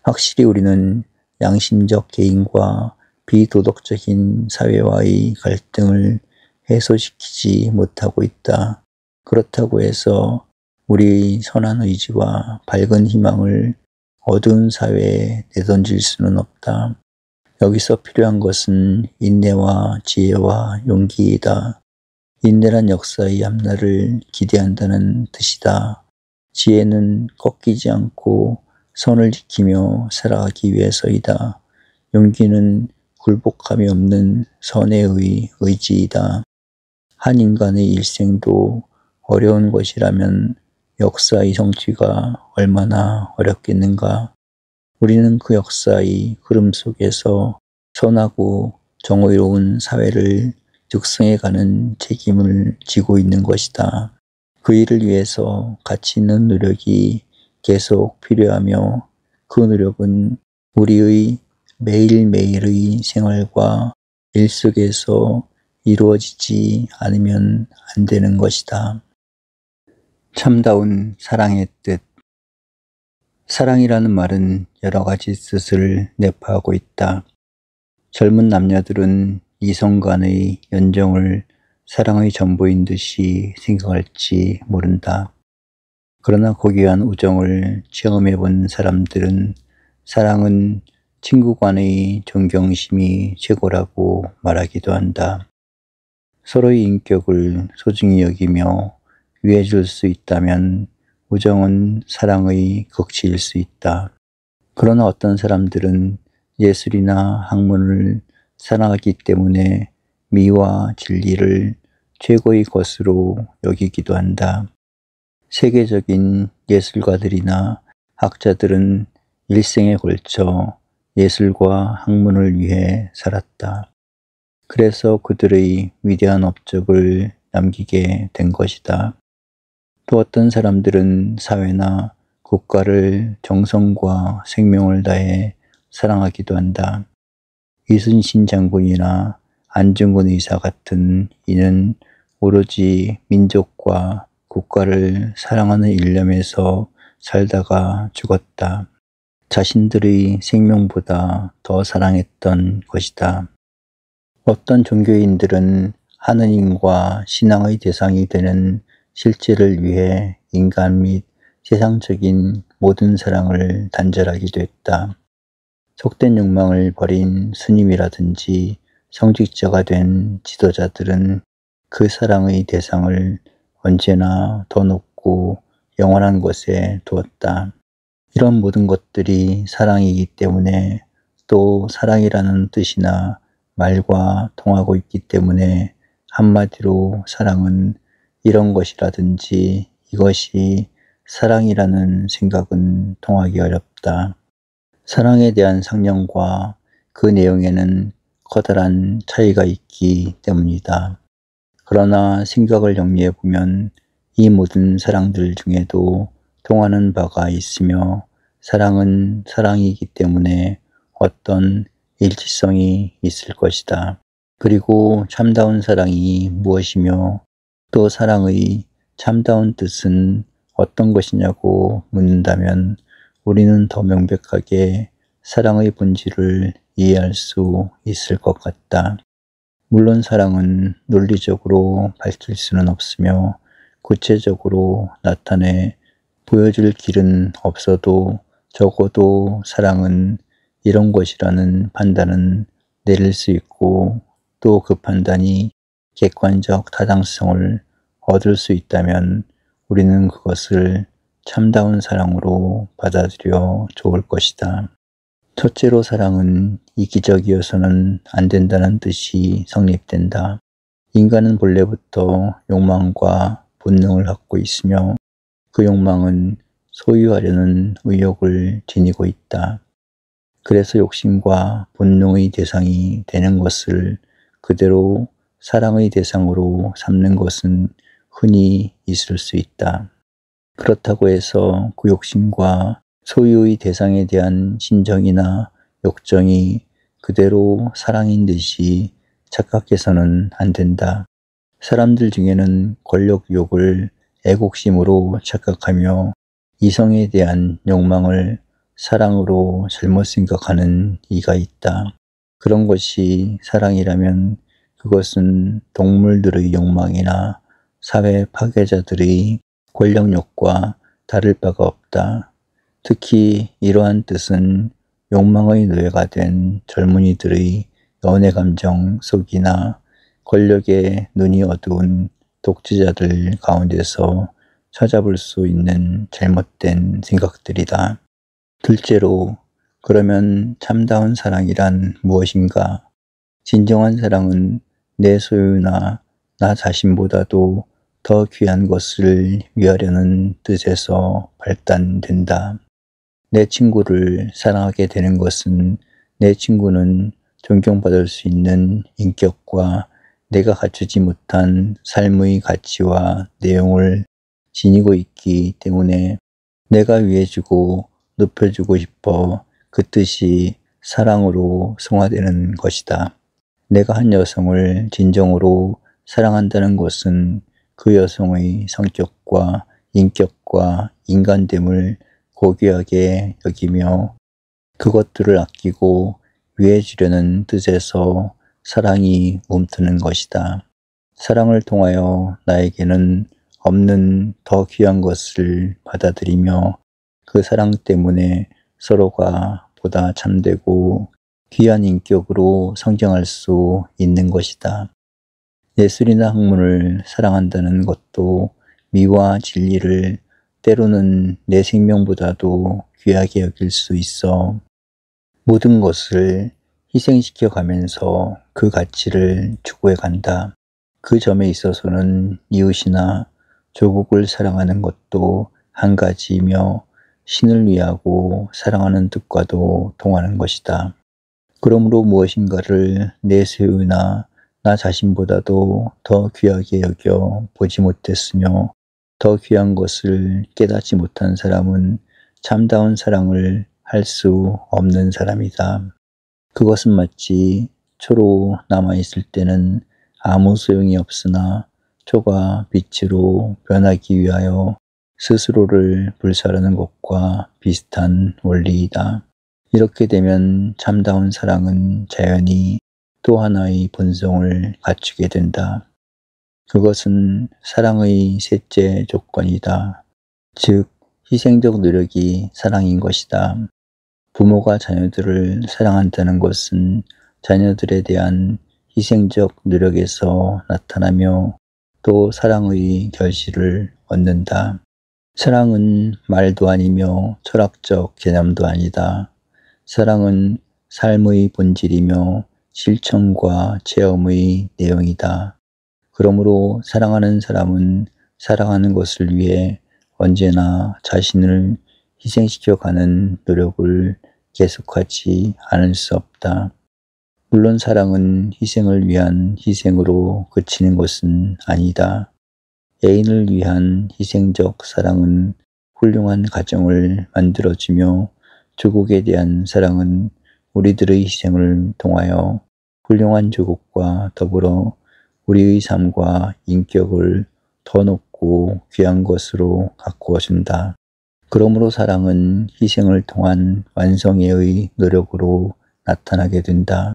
A: 확실히 우리는 양심적 개인과 비도덕적인 사회와의 갈등을 해소시키지 못하고 있다. 그렇다고 해서 우리의 선한 의지와 밝은 희망을 어두운 사회에 내던질 수는 없다. 여기서 필요한 것은 인내와 지혜와 용기이다. 인내란 역사의 앞날을 기대한다는 뜻이다. 지혜는 꺾이지 않고 선을 지키며 살아가기 위해서이다. 용기는 굴복함이 없는 선의의 의지이다. 한 인간의 일생도 어려운 것이라면 역사의 성취가 얼마나 어렵겠는가. 우리는 그 역사의 흐름 속에서 선하고 정의로운 사회를 육성해가는 책임을 지고 있는 것이다. 그 일을 위해서 가치 있는 노력이 계속 필요하며 그 노력은 우리의 매일매일의 생활과 일 속에서 이루어지지 않으면 안 되는 것이다. 참다운 사랑의 뜻. 사랑이라는 말은 여러 가지 뜻을 내포하고 있다. 젊은 남녀들은 이성 간의 연정을 사랑의 전부인 듯이 생각할지 모른다. 그러나 고귀한 우정을 체험해 본 사람들은 사랑은 친구 간의 존경심이 최고라고 말하기도 한다. 서로의 인격을 소중히 여기며 위해줄 수 있다면 우정은 사랑의 극치일 수 있다. 그러나 어떤 사람들은 예술이나 학문을 사랑하기 때문에 미와 진리를 최고의 것으로 여기기도 한다. 세계적인 예술가들이나 학자들은 일생에 걸쳐 예술과 학문을 위해 살았다. 그래서 그들의 위대한 업적을 남기게 된 것이다. 또 어떤 사람들은 사회나 국가를 정성과 생명을 다해 사랑하기도 한다. 이순신 장군이나 안중근 의사 같은 이는 오로지 민족과 국가를 사랑하는 일념에서 살다가 죽었다. 자신들의 생명보다 더 사랑했던 것이다. 어떤 종교인들은 하느님과 신앙의 대상이 되는 실제를 위해 인간 및 세상적인 모든 사랑을 단절하기도 했다. 속된 욕망을 버린 스님이라든지 성직자가 된 지도자들은 그 사랑의 대상을 언제나 더 높고 영원한 곳에 두었다. 이런 모든 것들이 사랑이기 때문에 또 사랑이라는 뜻이나 말과 통하고 있기 때문에 한마디로 사랑은 이런 것이라든지 이것이 사랑이라는 생각은 통하기 어렵다. 사랑에 대한 상념과 그 내용에는 커다란 차이가 있기 때문이다. 그러나 생각을 정리해 보면 이 모든 사랑들 중에도 통하는 바가 있으며 사랑은 사랑이기 때문에 어떤 일치성이 있을 것이다. 그리고 참다운 사랑이 무엇이며 또 사랑의 참다운 뜻은 어떤 것이냐고 묻는다면 우리는 더 명백하게 사랑의 본질을 이해할 수 있을 것 같다. 물론 사랑은 논리적으로 밝힐 수는 없으며 구체적으로 나타내 보여줄 길은 없어도 적어도 사랑은 이런 것이라는 판단은 내릴 수 있고 또 그 판단이 객관적 타당성을 얻을 수 있다면 우리는 그것을 참다운 사랑으로 받아들여 좋을 것이다. 첫째로 사랑은 이기적이어서는 안 된다는 뜻이 성립된다. 인간은 본래부터 욕망과 본능을 갖고 있으며 그 욕망은 소유하려는 의욕을 지니고 있다. 그래서 욕심과 본능의 대상이 되는 것을 그대로 사랑의 대상으로 삼는 것은 흔히 있을 수 있다. 그렇다고 해서 그 욕심과 소유의 대상에 대한 신정이나 욕정이 그대로 사랑인 듯이 착각해서는 안 된다. 사람들 중에는 권력욕을 애국심으로 착각하며 이성에 대한 욕망을 사랑으로 잘못 생각하는 이가 있다. 그런 것이 사랑이라면 그것은 동물들의 욕망이나 사회 파괴자들의 권력욕과 다를 바가 없다. 특히 이러한 뜻은 욕망의 노예가 된 젊은이들의 연애 감정 속이나 권력에 눈이 어두운 독재자들 가운데서 찾아볼 수 있는 잘못된 생각들이다. 둘째로 그러면 참다운 사랑이란 무엇인가? 진정한 사랑은 내 소유나 나 자신보다도 더 귀한 것을 위하려는 뜻에서 발단된다. 내 친구를 사랑하게 되는 것은 내 친구는 존경받을 수 있는 인격과 내가 갖추지 못한 삶의 가치와 내용을 지니고 있기 때문에 내가 위해주고 높여주고 싶어 그 뜻이 사랑으로 승화되는 것이다. 내가 한 여성을 진정으로 사랑한다는 것은 그 여성의 성격과 인격과 인간됨을 고귀하게 여기며 그것들을 아끼고 위해주려는 뜻에서 사랑이 움트는 것이다. 사랑을 통하여 나에게는 없는 더 귀한 것을 받아들이며 그 사랑 때문에 서로가 보다 참되고 귀한 인격으로 성장할 수 있는 것이다. 예술이나 학문을 사랑한다는 것도 미와 진리를 때로는 내 생명보다도 귀하게 여길 수 있어 모든 것을 희생시켜 가면서 그 가치를 추구해 간다. 그 점에 있어서는 이웃이나 조국을 사랑하는 것도 한 가지이며 신을 위하고 사랑하는 뜻과도 통하는 것이다. 그러므로 무엇인가를 내 소유나 나 자신보다도 더 귀하게 여겨 보지 못했으며 더 귀한 것을 깨닫지 못한 사람은 참다운 사랑을 할 수 없는 사람이다. 그것은 마치 초로 남아있을 때는 아무 소용이 없으나 초가 빛으로 변하기 위하여 스스로를 불사르는 것과 비슷한 원리이다. 이렇게 되면 참다운 사랑은 자연히 또 하나의 본성을 갖추게 된다. 그것은 사랑의 셋째 조건이다. 즉, 희생적 노력이 사랑인 것이다. 부모가 자녀들을 사랑한다는 것은 자녀들에 대한 희생적 노력에서 나타나며 또 사랑의 결실을 얻는다. 사랑은 말도 아니며 철학적 개념도 아니다. 사랑은 삶의 본질이며 실천과 체험의 내용이다. 그러므로 사랑하는 사람은 사랑하는 것을 위해 언제나 자신을 희생시켜 가는 노력을 계속하지 않을 수 없다. 물론 사랑은 희생을 위한 희생으로 그치는 것은 아니다. 애인을 위한 희생적 사랑은 훌륭한 가정을 만들어주며 조국에 대한 사랑은 우리들의 희생을 통하여 훌륭한 조국과 더불어 우리의 삶과 인격을 더 높고 귀한 것으로 가꾸어 준다. 그러므로 사랑은 희생을 통한 완성의 노력으로 나타나게 된다.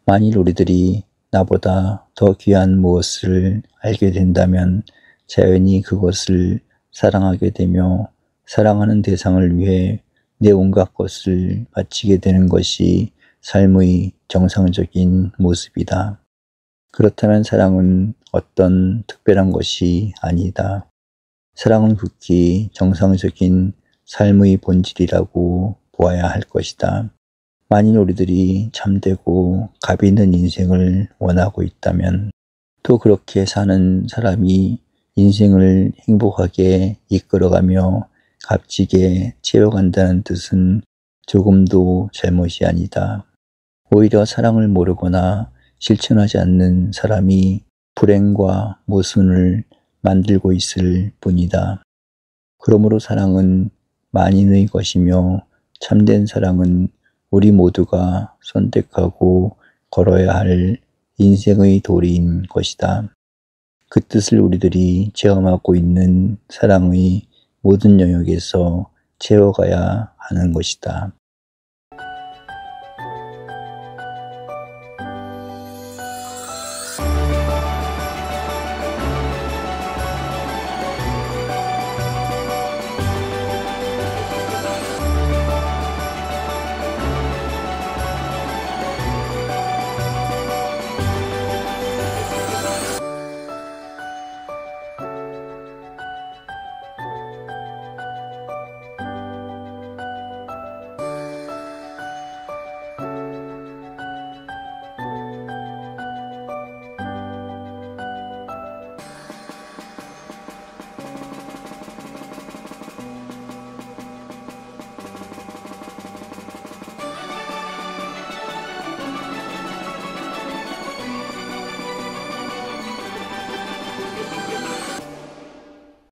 A: 만일 우리들이 나보다 더 귀한 무엇을 알게 된다면 자연히 그것을 사랑하게 되며 사랑하는 대상을 위해 내 온갖 것을 바치게 되는 것이 삶의 정상적인 모습이다. 그렇다면 사랑은 어떤 특별한 것이 아니다. 사랑은 극히 정상적인 삶의 본질이라고 보아야 할 것이다. 만일 우리들이 참되고 값 있는 인생을 원하고 있다면 또 그렇게 사는 사람이 인생을 행복하게 이끌어가며 값지게 채워간다는 뜻은 조금도 잘못이 아니다. 오히려 사랑을 모르거나 실천하지 않는 사람이 불행과 모순을 만들고 있을 뿐이다. 그러므로 사랑은 만인의 것이며 참된 사랑은 우리 모두가 선택하고 걸어야 할 인생의 도리인 것이다. 그 뜻을 우리들이 체험하고 있는 사랑의 모든 영역에서 채워가야 하는 것이다.